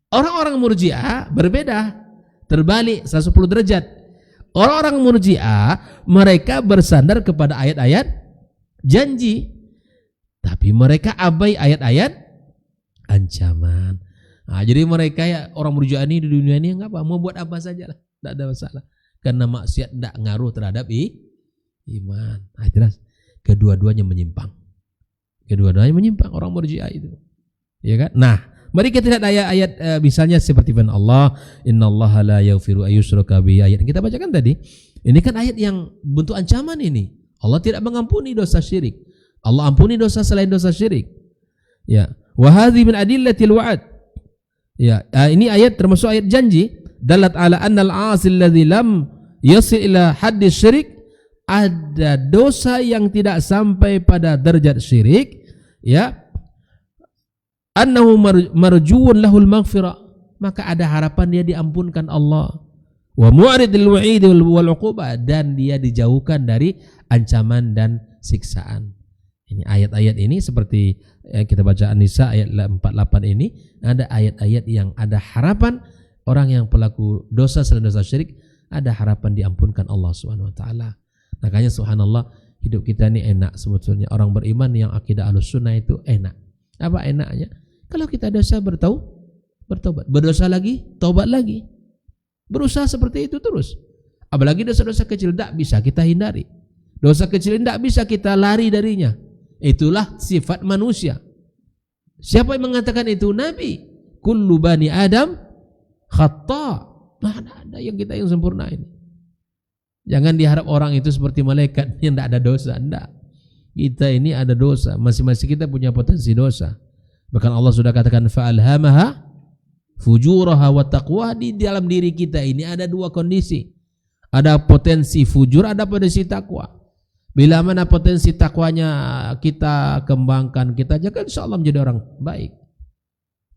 Orang-orang Murji'ah berbeda, terbalik 110 derajat. Orang-orang Murji'ah mereka bersandar kepada ayat-ayat janji, tapi mereka abai ayat-ayat ancaman. Nah, jadi mereka ya orang Murji'ah ini di dunia ini enggak apa, mau buat apa saja lah, tidak ada masalah. Karena maksiat tidak ngaruh terhadap iman. Nah, jelas kedua-duanya menyimpang. Kedua-duanya menyimpang orang Murji'ah itu. Ya kan? Nah, mari kita lihat ayat-ayat misalnya seperti firman Allah, innallaha la yaghfiru ayyushraka bihi. Ayat yang kita bacakan tadi. Ini kan ayat yang bentuk ancaman ini. Allah tidak mengampuni dosa syirik. Allah ampuni dosa selain dosa syirik. Ya, wa hadhi min adillatil wa'd. Ya, ini ayat termasuk ayat janji. Dalat ala annal 'asil ladzi lam yasil ila haddis syirik. Ada dosa yang tidak sampai pada derajat syirik, ya. Annahu marjuun lahul maghfirah, maka ada harapan dia diampunkan Allah. Wa mu'ridil wa'id wal 'uqubah, dan dia dijauhkan dari ancaman dan siksaan. Ini ayat-ayat ini seperti kita baca An-Nisa ayat 48 ini, ada ayat-ayat yang ada harapan orang yang pelaku dosa selain dosa syirik, ada harapan diampunkan Allah Subhanahu wa taala. Makanya subhanallah, hidup kita ini enak sebetulnya. Orang beriman yang akidah Ahlussunnah itu enak. Apa enaknya? Kalau kita dosa bertobat, berdosa lagi, taubat lagi. Berusaha seperti itu terus. Apalagi dosa-dosa kecil tidak bisa kita hindari. Dosa kecil tidak bisa kita lari darinya. Itulah sifat manusia. Siapa yang mengatakan itu? Nabi. Kullu bani Adam khata'. Mana ada yang kita yang sempurna ini. Jangan diharap orang itu seperti malaikat yang tidak ada dosa. Tidak. Kita ini ada dosa. Masing-masing kita punya potensi dosa. Bahkan Allah sudah katakan fa'alhamaha fujuraha wa taqwa. Di dalam diri kita ini ada dua kondisi. Ada potensi fujur, ada potensi takwa. Bila mana potensi takwanya kita kembangkan, kita jaga, insya Allah menjadi orang baik.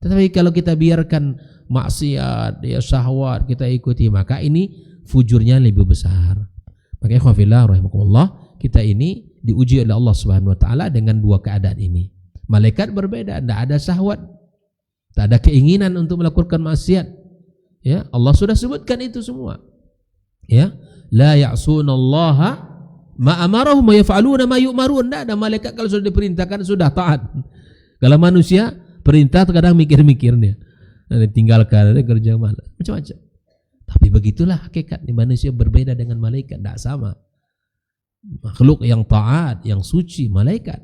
Tetapi kalau kita biarkan maksiat, ya syahwat kita ikuti, maka ini fujurnya lebih besar. Maka ikhwan fillah rahimakumullah, kita ini diuji oleh Allah Subhanahu wa taala dengan dua keadaan ini. Malaikat berbeda, tidak ada syahwat, tak ada keinginan untuk melakukan maksiat. Ya, Allah sudah sebutkan itu semua. Ya, la ya'sunallaha ma amarahum wa yaf'aluna ma yu'marun. Tidak ada malaikat kalau sudah diperintahkan sudah taat. Kalau manusia perintah terkadang mikir-mikir dia. Nanti tinggalkan, ada kerja malas, macam-macam. Tapi begitulah hakikat manusia berbeda dengan malaikat, tidak sama. Makhluk yang taat, yang suci, malaikat.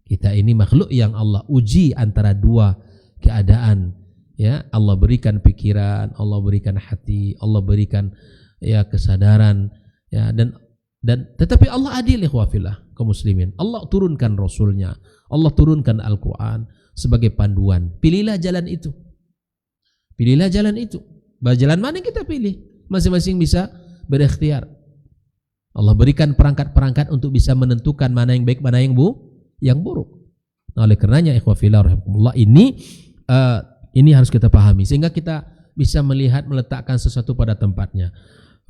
Kita ini makhluk yang Allah uji antara dua keadaan. Ya, Allah berikan pikiran, Allah berikan hati, Allah berikan ya kesadaran, ya, dan tetapi Allah adil ikhwafillah kaum muslimin. Allah turunkan Rasulnya, Allah turunkan Al-Quran sebagai panduan. Pilihlah jalan itu. Pilihlah jalan itu. Jalan mana yang kita pilih? Masing-masing bisa berikhtiar. Allah berikan perangkat-perangkat untuk bisa menentukan mana yang baik, mana yang buruk. Nah, oleh karenanya ikhwafillah rahimakumullah, ini harus kita pahami sehingga kita bisa melihat, meletakkan sesuatu pada tempatnya.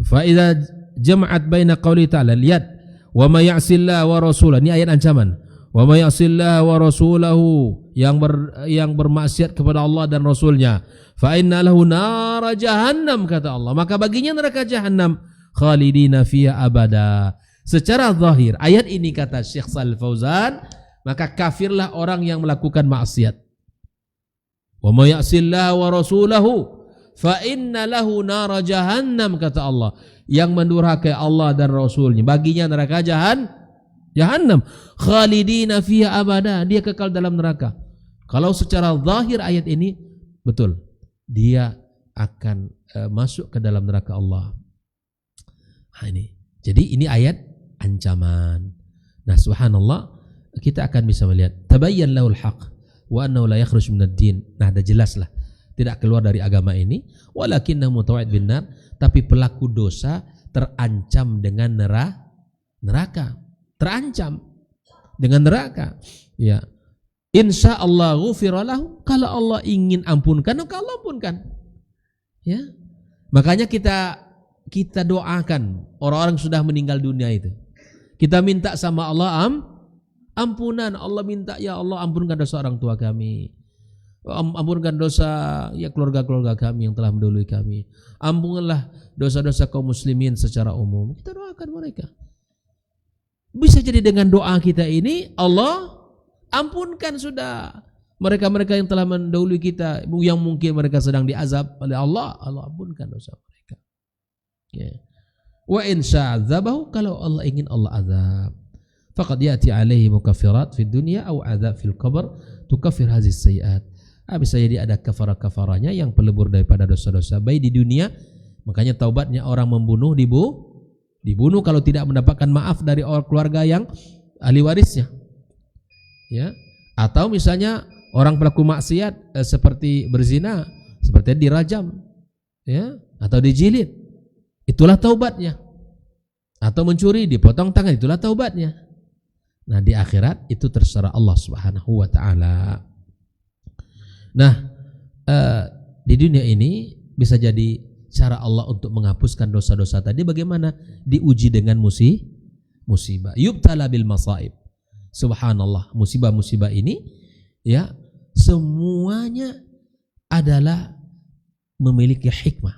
Fa idza jama'at baina qauli ta'ala, lihat, wa may ya'sillah wa rasulahu, ini ayat ancaman. Wa may ya'sillah wa rasulahu yang bermaksiat kepada Allah dan Rasulnya, fa inna lahu nara jahannam, kata Allah, maka baginya neraka jahannam, khalidina fiha abada. Secara zahir ayat ini, kata Syekh Shalih Fauzan, maka kafirlah orang yang melakukan maksiat. Wa may ya'sillaha wa rasulahu fa inna lahu nara jahannam, kata Allah, yang mendurhakai Allah dan Rasulnya baginya neraka jahannam, khalidina fiha abada, dia kekal dalam neraka. Kalau secara zahir ayat ini betul, dia akan masuk ke dalam neraka Allah. Nah, ini. Jadi ini ayat ancaman. Nah, subhanallah, kita akan bisa melihat tabayyan lahul haq wa annahu la yakhruj minad din. Nah, ada jelaslah tidak keluar dari agama ini, walakinnahu mutawa'id bin nar, tapi pelaku dosa terancam dengan neraka. Terancam dengan neraka. Ya. Insya Allah ghufira lahu, kalau Allah ingin ampunkan, maka Allah ampunkan. Ya. Makanya kita doakan orang-orang sudah meninggal dunia itu. Kita minta sama Allah ampunan. Allah minta, ya Allah ampunkan dosa orang tua kami. Ampunkan dosa ya keluarga-keluarga kami yang telah mendahului kami. Ampunkanlah dosa-dosa kaum muslimin secara umum. Kita doakan mereka. Bisa jadi dengan doa kita ini Allah ampunkan sudah mereka-mereka yang telah mendahului kita, yang mungkin mereka sedang diazab oleh Allah, Allah ampunkan dosa mereka. Ya. Wa in sya'adzabahu, kalau Allah ingin Allah azab. Faqad ya'ti alaihi mukaffirat fid dunya aw adzab fil qabr tukaffir hadhihi sayyi'at. Bisa jadi ada kafara-kafaranya yang pelebur daripada dosa-dosa baik di dunia. Makanya taubatnya orang membunuh dibunuh kalau tidak mendapatkan maaf dari orang keluarga yang ahli warisnya. Ya. Atau misalnya orang pelaku maksiat seperti berzina, seperti dirajam, ya, atau dijilid. Itulah taubatnya. Atau mencuri, dipotong tangan, itulah taubatnya. Nah, di akhirat itu terserah Allah Subhanahu wa taala. Nah, di dunia ini bisa jadi cara Allah untuk menghapuskan dosa-dosa tadi bagaimana? Diuji dengan musibah. Yubtala bil masaib. Subhanallah, musibah-musibah ini ya semuanya adalah memiliki hikmah.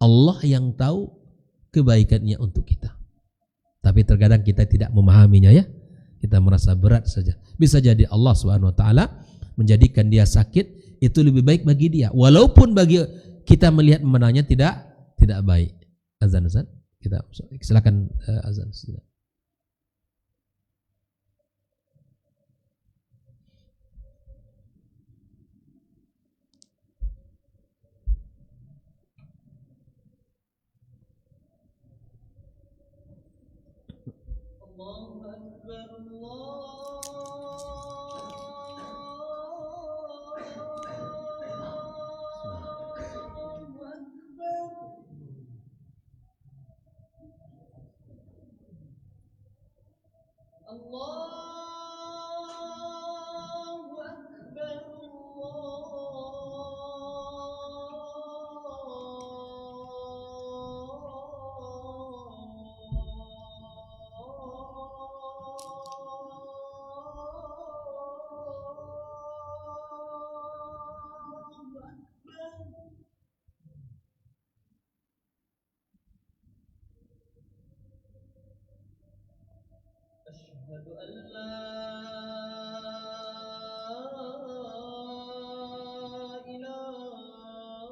Allah yang tahu kebaikannya untuk kita. Tapi terkadang kita tidak memahaminya ya. Kita merasa berat saja. Bisa jadi Allah Subhanahu wa taala menjadikan dia sakit itu lebih baik bagi dia. Walaupun bagi kita melihat memenangnya tidak baik. Azan Ustaz, kita silakan azan. Allahu Akbar, Allahu Akbar, Asyhadu an la ilaha illallah.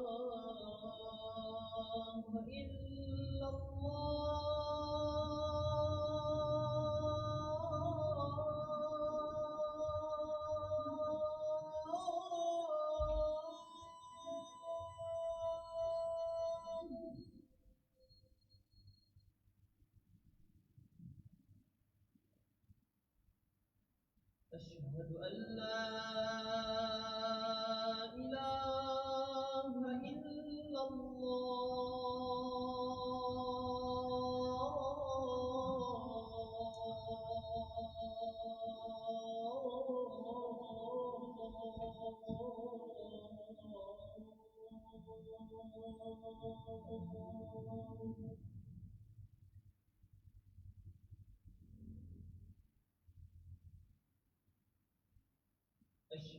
أشهد أن لا إله إلا الله.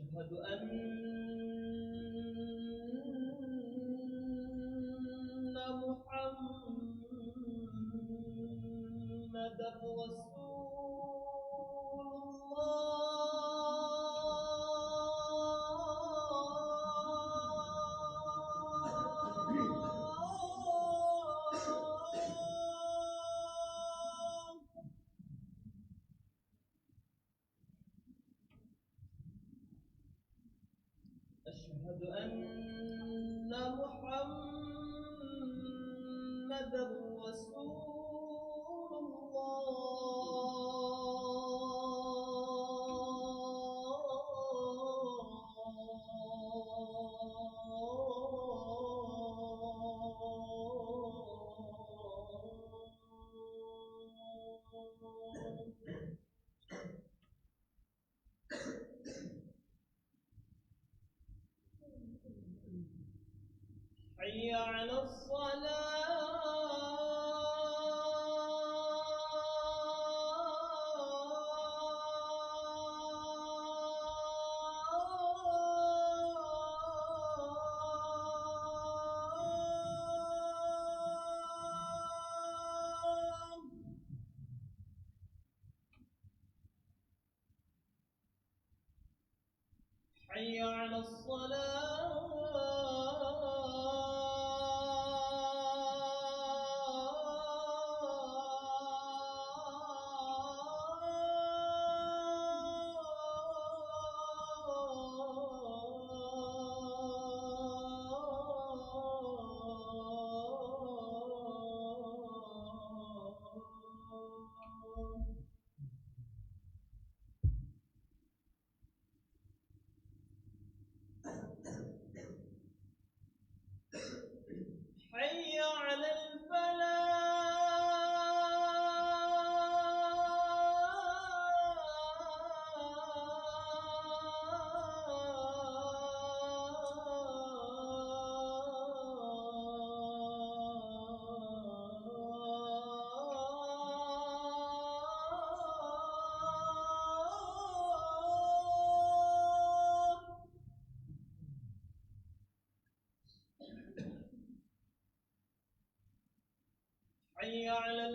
أشهد أن محمدا رسول الله. حي على حي على حي على حي على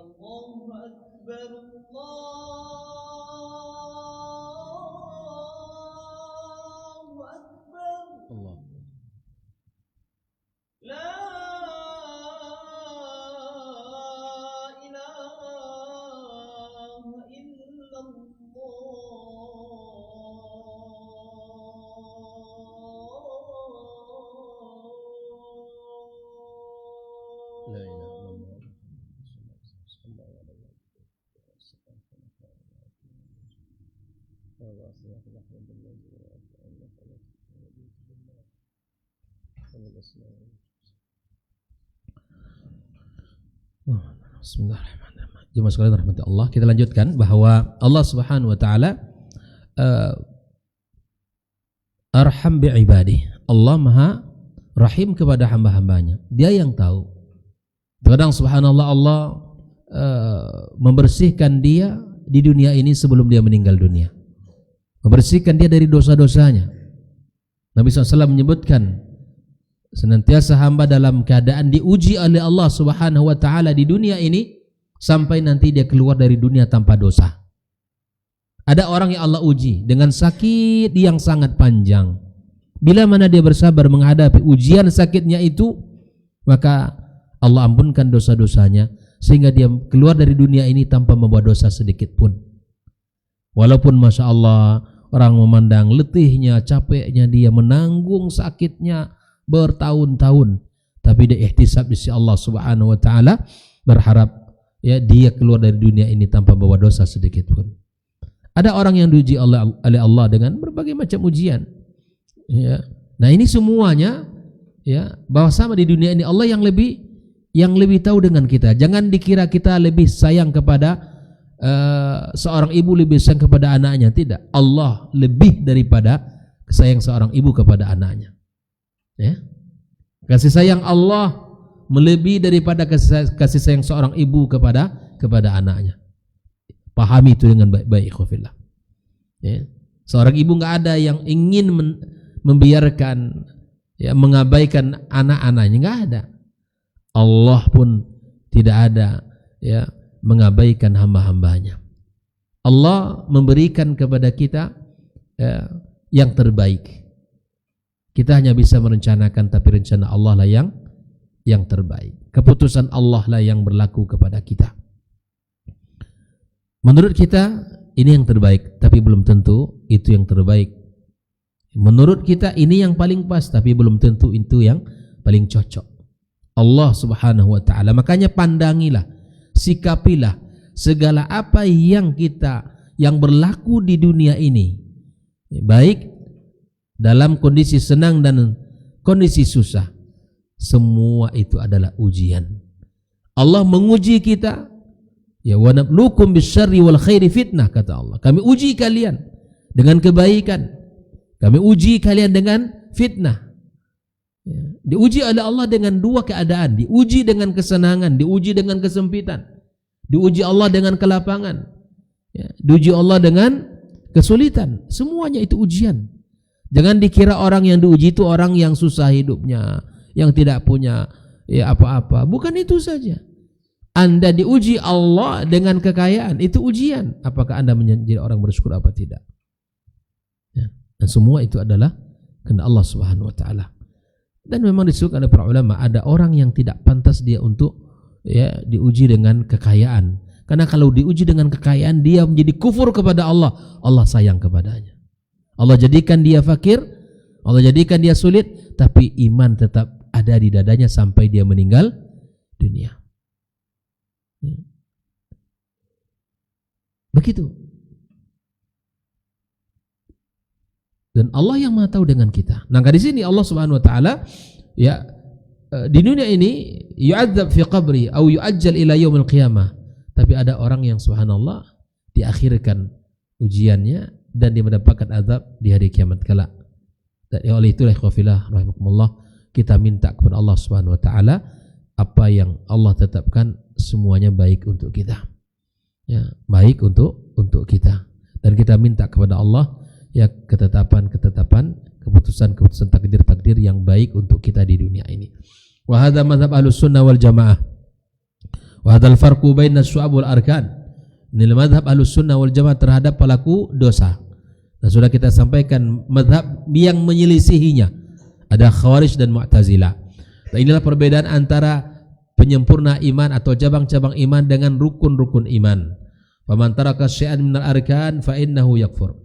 الله أكبر الله أكبر Allah. لا إله إلا الله. La ilaha illallah. Bismillahirrahmanirrahim. Jemaah sekalian rahmati Allah, kita lanjutkan bahwa Allah Subhanahu wa taala arham bi ibadih. Allah Maha rahim kepada hamba-hambanya. Dia yang tahu. Kadang subhanallah Allah membersihkan dia di dunia ini sebelum dia meninggal dunia. Membersihkan dia dari dosa-dosanya. Nabi SAW menyebutkan senantiasa hamba dalam keadaan diuji oleh Allah Subhanahu wa taala di dunia ini sampai nanti dia keluar dari dunia tanpa dosa. Ada orang yang Allah uji dengan sakit yang sangat panjang. Bila mana dia bersabar menghadapi ujian sakitnya itu, maka Allah ampunkan dosa-dosanya sehingga dia keluar dari dunia ini tanpa membawa dosa sedikit pun. Walaupun Masya Allah orang memandang letihnya, capeknya dia menanggung sakitnya bertahun-tahun, tapi dia ihtisab di sisi Allah Subhanahu wa taala, berharap ya dia keluar dari dunia ini tanpa membawa dosa sedikit pun. Ada orang yang diuji oleh Allah dengan berbagai macam ujian. Ya, Nah, ini semuanya ya, bahwa sama di dunia ini Allah yang lebih tahu dengan kita. Jangan dikira kita lebih sayang kepada seorang ibu lebih sayang kepada anaknya. Tidak. Allah lebih daripada sayang seorang ibu kepada anaknya. Ya. Kasih sayang Allah melebihi daripada kasih sayang seorang ibu kepada anaknya. Pahami itu dengan baik-baik, ikhwafillah. Ya. Seorang ibu enggak ada yang ingin membiarkan ya, mengabaikan anak-anaknya, enggak ada. Allah pun tidak ada ya mengabaikan hamba-hambanya. Allah memberikan kepada kita ya, yang terbaik. Kita hanya bisa merencanakan, tapi rencana Allah lah yang terbaik. Keputusan Allah lah yang berlaku kepada kita. Menurut kita ini yang terbaik, tapi belum tentu itu yang terbaik. Menurut kita ini yang paling pas, tapi belum tentu itu yang paling cocok. Allah Subhanahu wa taala. Makanya pandangilah, sikapilah segala apa yang berlaku di dunia ini, baik dalam kondisi senang dan kondisi susah, semua itu adalah ujian. Allah menguji kita. Ya, wa nabluukum bisyarri wal khairi fitnah, kata Allah. Kami uji kalian dengan kebaikan, kami uji kalian dengan fitnah. Ya, diuji oleh Allah dengan dua keadaan, diuji dengan kesenangan, diuji dengan kesempitan, diuji Allah dengan kelapangan, ya, diuji Allah dengan kesulitan. Semuanya itu ujian. Jangan dikira orang yang diuji itu orang yang susah hidupnya, yang tidak punya ya apa-apa. Bukan itu saja. Anda diuji Allah dengan kekayaan, itu ujian. Apakah Anda menjadi orang bersyukur apa tidak? Ya. Dan semua itu adalah kehendak Allah Subhanahu wa taala. Dan memang disebutkan oleh para ulama, ada orang yang tidak pantas dia untuk ya diuji dengan kekayaan. Karena kalau diuji dengan kekayaan, dia menjadi kufur kepada Allah. Allah sayang kepadanya. Allah jadikan dia fakir, Allah jadikan dia sulit, tapi iman tetap ada di dadanya sampai dia meninggal dunia. Ya. Begitu. Dan Allah yang Maha tahu dengan kita. Nah, di sini Allah Subhanahu wa taala ya di dunia ini yu'adzab fi qabri atau yu'ajjal ila yaumil qiyamah. Tapi ada orang yang subhanallah diakhirkan ujiannya dan dia mendapatkan azab di hari kiamat kelak. Dan oleh itulah ikhwafillah rahimakumullah, kita minta kepada Allah Subhanahu wa taala apa yang Allah tetapkan semuanya baik untuk kita. Ya, baik untuk kita. Dan kita minta kepada Allah ya ketetapan, keputusan takdir yang baik untuk kita di dunia ini. Wa hadza madzhab Ahlus Sunnah wal Jamaah. Wa hadzal farqu baina syu'ab wal arkan. Ini mazhab Ahlus Sunnah wal Jamaah terhadap pelaku dosa. Dan sudah kita sampaikan mazhab yang menyelisihinya. Ada Khawarij dan Mu'tazilah. Dan inilah perbedaan antara penyempurna iman atau cabang-cabang iman dengan rukun-rukun iman. Faman taraka syai'an minal arkan fa innahu yakfur.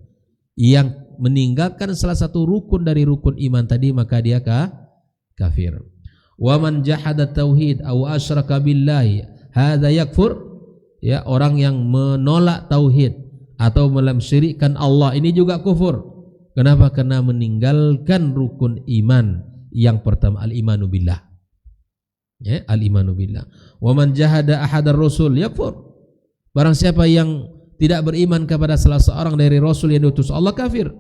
Yang meninggalkan salah satu rukun dari rukun iman tadi maka dia kafir. Wa man jahada tauhid aw asyraka billahi hadza yakfur. Ya, orang yang menolak tauhid atau mensyirikkan Allah ini juga kufur. Kenapa? Karena meninggalkan rukun iman yang pertama al-imanu billah. Ya, al-imanu billah. Wa man jahada ahadar rasul yakfur. Barang siapa yang tidak beriman kepada salah seorang dari rasul yang diutus Allah, kafir.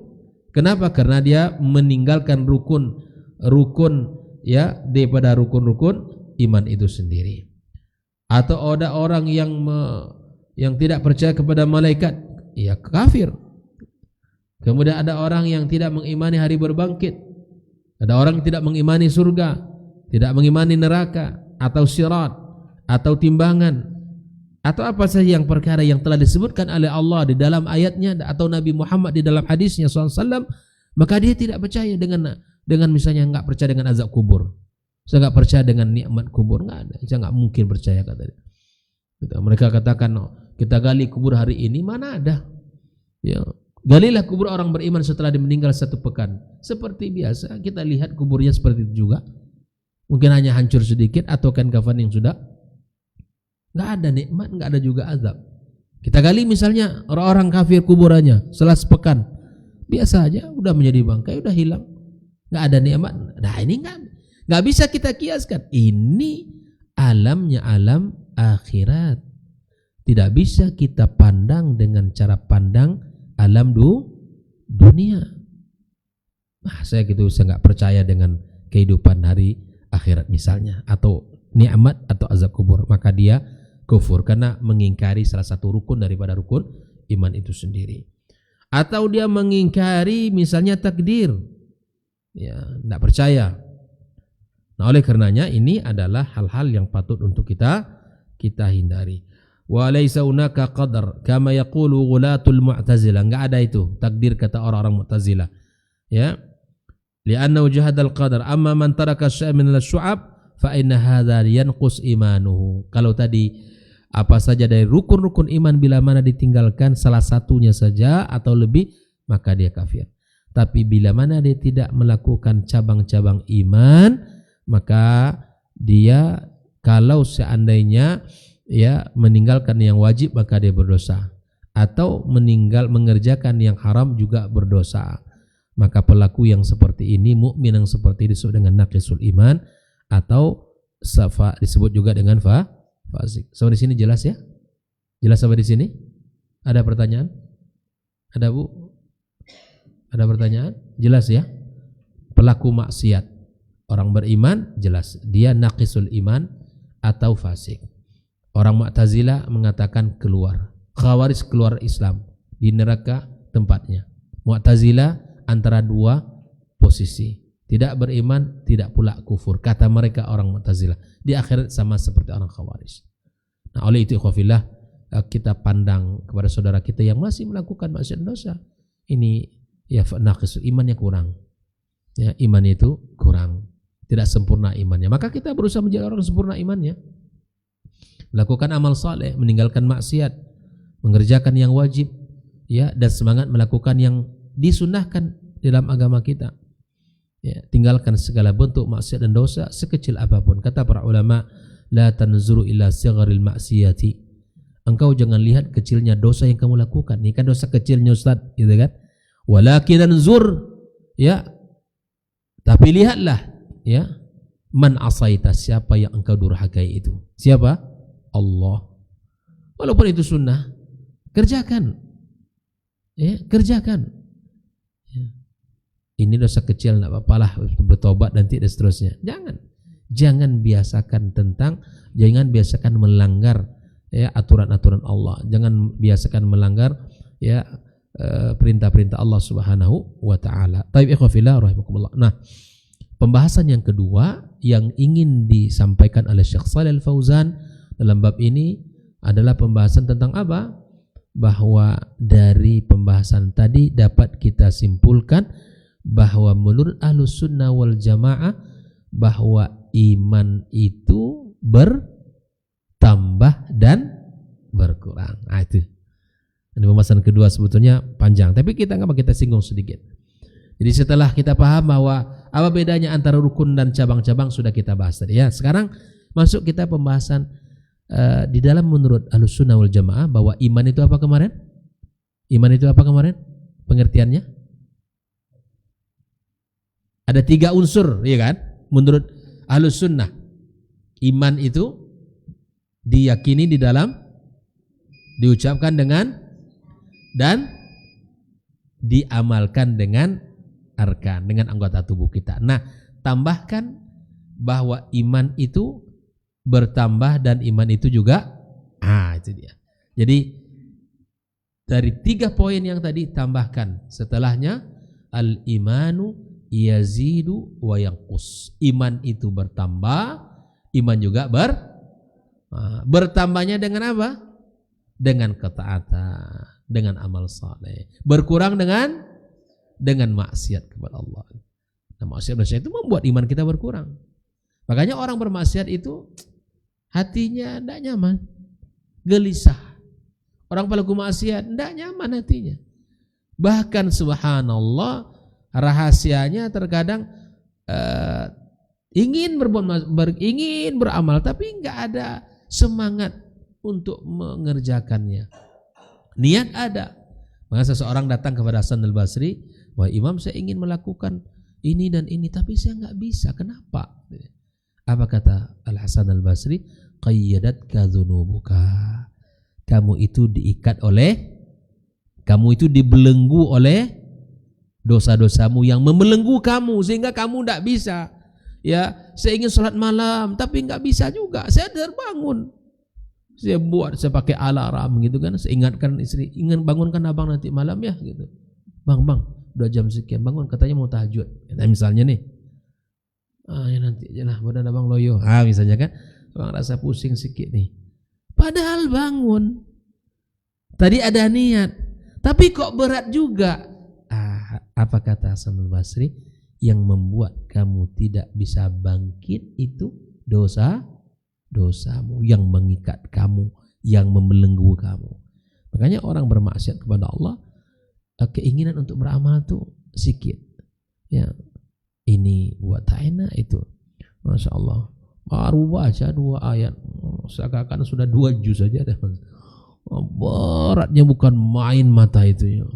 Kenapa? Karena dia meninggalkan rukun ya daripada rukun-rukun iman itu sendiri. Atau ada orang yang tidak percaya kepada malaikat, ya kafir. Kemudian ada orang yang tidak mengimani hari berbangkit. Ada orang yang tidak mengimani surga, tidak mengimani neraka atau sirat atau timbangan atau apa saja yang perkara yang telah disebutkan oleh Allah di dalam ayatnya atau Nabi Muhammad di dalam hadisnya SAW, maka dia tidak percaya dengan misalnya enggak percaya dengan azab kubur. Saya enggak percaya dengan nikmat kubur, enggak ada. Saya enggak mungkin percaya, kata dia. Mereka katakan, kita gali kubur hari ini, mana ada? Ya, galilah kubur orang beriman setelah dia meninggal 1 pekan. Seperti biasa, kita lihat kuburnya seperti itu juga. Mungkin hanya hancur sedikit atau kan kafan yang sudah. Enggak ada nikmat, enggak ada juga azab. Kita gali misalnya orang kafir kuburannya setelah sepekan, biasa aja, udah menjadi bangkai, udah hilang. nggak ada nikmat. Nah ini nggak bisa kita kiaskan. Ini alamnya alam akhirat. Tidak bisa kita pandang dengan cara pandang alam dunia. Nah, saya nggak percaya dengan kehidupan hari akhirat misalnya, atau nikmat atau azab kubur, maka dia kufur karena mengingkari salah satu rukun daripada rukun iman itu sendiri. Atau dia mengingkari misalnya takdir, ya tidak percaya. Nah, oleh karenanya ini adalah hal-hal yang patut untuk kita hindari. Wa laisa hunaka qadar kama yaqulu ghulatul mu'tazilah. Enggak ada itu takdir kata orang-orang Mu'tazilah. Ya. Li'annahu jahadal qadar, amma man taraka syai'an min asy-syu'ab fa inna hadza yanqus imanuhu. Kalau tadi apa saja dari rukun-rukun iman bila mana ditinggalkan salah satunya saja atau lebih, maka dia kafir. Tapi bila mana dia tidak melakukan cabang-cabang iman, maka dia kalau seandainya ya meninggalkan yang wajib maka dia berdosa, atau mengerjakan yang haram juga berdosa. Maka pelaku yang seperti ini, mukmin yang seperti ini disebut dengan naqisul iman, atau disebut juga dengan fasik. Sampai di sini jelas ya? Jelas sampai di sini? Ada pertanyaan? Ada Bu? Ada pertanyaan? Jelas ya? Pelaku maksiat, orang beriman jelas dia naqisul iman atau fasik. Orang Mu'tazilah mengatakan keluar. Khawarij keluar Islam, di neraka tempatnya. Mu'tazilah antara dua posisi, tidak beriman, tidak pula kufur. Kata mereka orang Mu'tazilah, di akhirat sama seperti orang Khawarij. Nah, oleh itu ikhwafillah, kita pandang kepada saudara kita yang masih melakukan maksiat dosa. Ini ya naqis, imannya kurang. Ya, iman itu kurang. Tidak sempurna imannya. Maka kita berusaha menjadi orang sempurna imannya. Melakukan amal saleh, meninggalkan maksiat, mengerjakan yang wajib, ya, dan semangat melakukan yang disunahkan dalam agama kita. Ya, tinggalkan segala bentuk maksiat dan dosa sekecil apapun. Kata para ulama, la tanzuru illa sigharil maksiyati. Engkau jangan lihat kecilnya dosa yang kamu lakukan. Ini kan dosa kecilnya Ustaz, gitu kan? Walakin anzur, ya. Tapi lihatlah, ya, man asaita, siapa yang engkau durhakai itu. Siapa? Allah. Walaupun itu sunnah, kerjakan. Ya, kerjakan. Ya. Ini dosa kecil, tidak apa-apalah, bertobat nanti dan seterusnya. Jangan biasakan melanggar ya aturan-aturan Allah. Jangan biasakan melanggar ya perintah-perintah Allah Subhanahu wa taala. Taib ikhwafillah rahimakumullah. Nah, pembahasan yang kedua yang ingin disampaikan oleh Syekh Shalih Al-Fauzan dalam bab ini adalah pembahasan tentang apa? Bahwa dari pembahasan tadi dapat kita simpulkan bahwa menurut Ahlus Sunnah wal Jamaah bahwa iman itu bertambah dan berkurang. Nah, itu. Ini pembahasan kedua sebetulnya panjang, tapi kita singgung sedikit. Jadi setelah kita paham bahwa apa bedanya antara rukun dan cabang-cabang sudah kita bahas tadi ya. Sekarang masuk kita pembahasan di dalam menurut Ahlus Sunnah wal Jamaah bahwa iman itu apa kemarin? Iman itu apa kemarin? Pengertiannya? Ada 3 unsur, ya kan? Menurut Ahlus Sunnah, iman itu diyakini di dalam, diucapkan dengan, dan diamalkan dengan arkan, dengan anggota tubuh kita. Nah, tambahkan bahwa iman itu bertambah dan iman itu juga itu dia. Jadi dari 3 poin yang tadi tambahkan setelahnya al-imanu yazidu wa yanqus. Iman itu bertambah, iman juga bertambahnya dengan apa? Dengan ketaatan, dengan amal saleh. Berkurang dengan maksiat kepada Allah. Nah, maksiat itu membuat iman kita berkurang. Makanya orang bermaksiat itu hatinya tidak nyaman, gelisah. Orang pelaku maksiat tidak nyaman hatinya. Bahkan subhanallah, rahasianya terkadang ingin beramal tapi enggak ada semangat untuk mengerjakannya. Niat ada. Maka seseorang datang kepada Hasan al-Basri, wah Imam, saya ingin melakukan ini dan ini, tapi saya nggak bisa. Kenapa? Apa kata Al-Hasan Al-Basri? Qayyadatka dzunubuka. Kamu itu diikat oleh, kamu itu dibelenggu oleh dosa-dosamu yang membelenggu kamu sehingga kamu tidak bisa. Ya, saya ingin sholat malam tapi nggak bisa juga. Saya terbangun. Saya pakai alarm gitu kan. Saya ingatkan istri, ingin bangunkan abang nanti malam ya gitu. Bang, udah jam sekian, bangun, katanya mau tahajud. Nah, misalnya nih, ya nanti aja lah, badan abang loyo. Misalnya kan, abang rasa pusing sedikit nih. Padahal bangun. Tadi ada niat, tapi kok berat juga. Apa kata Hasan Al-Basri? Yang membuat kamu tidak bisa bangkit itu dosamu yang mengikat kamu, yang membelenggu kamu. Makanya orang bermaksiat kepada Allah, keinginan untuk beramal tuh sikit. Ya, ini buat tak enak itu. Masya Allah. Baru baca 2 ayat, seakan-akan sudah 2 juz saja dah. Beratnya bukan main mata itu ya.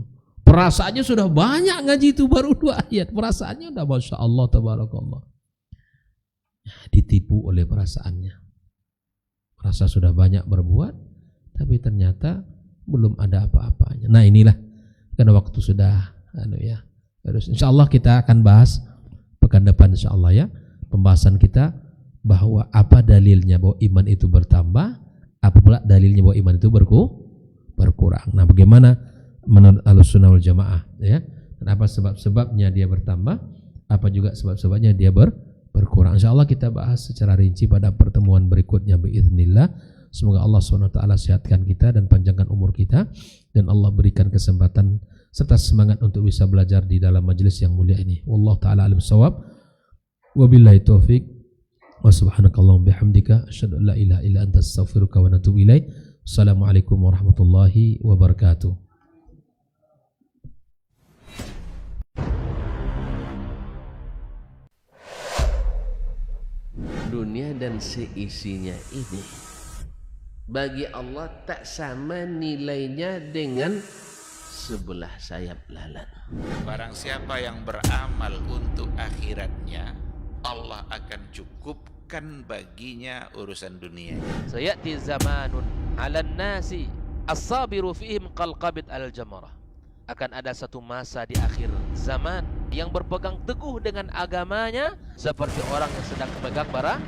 Perasaannya sudah banyak ngaji itu, baru 2 ayat. Perasaannya udah Masya Allah tabarakallah. Ditipu oleh perasaannya. Rasa sudah banyak berbuat, tapi ternyata belum ada apa-apanya. Nah inilah, karena waktu sudah terus insyaallah kita akan bahas pekan depan insyaallah ya, pembahasan kita bahwa apa dalilnya bahwa iman itu bertambah, apa pula dalilnya bahwa iman itu berkurang. Nah, bagaimana menurut Ahlussunnah wal Jamaah ya? Dan apa sebab-sebabnya dia bertambah, apa juga sebab-sebabnya dia berkurang. Insyaallah kita bahas secara rinci pada pertemuan berikutnya biiznillah. Semoga Allah SWT sehatkan kita dan panjangkan umur kita, dan Allah berikan kesempatan serta semangat untuk bisa belajar di dalam majelis yang mulia ini. Wallahu taala alim shawab. Wabillahi taufik. Wa subhanakallahumma bihamdika asyhadu an la ilaha illa anta astaghfiruka wa atubu ilaik. Assalamualaikum warahmatullahi wabarakatuh. Dunia dan seisinya ini bagi Allah tak sama nilainya dengan sebelah sayap lalat. Barang siapa yang beramal untuk akhiratnya, Allah akan cukupkan baginya urusan dunia. Sayati zamanun 'alan nasi as-sabiru fihim qalqabit al-jamarah. Akan ada satu masa di akhir zaman yang berpegang teguh dengan agamanya seperti orang yang sedang memegang bara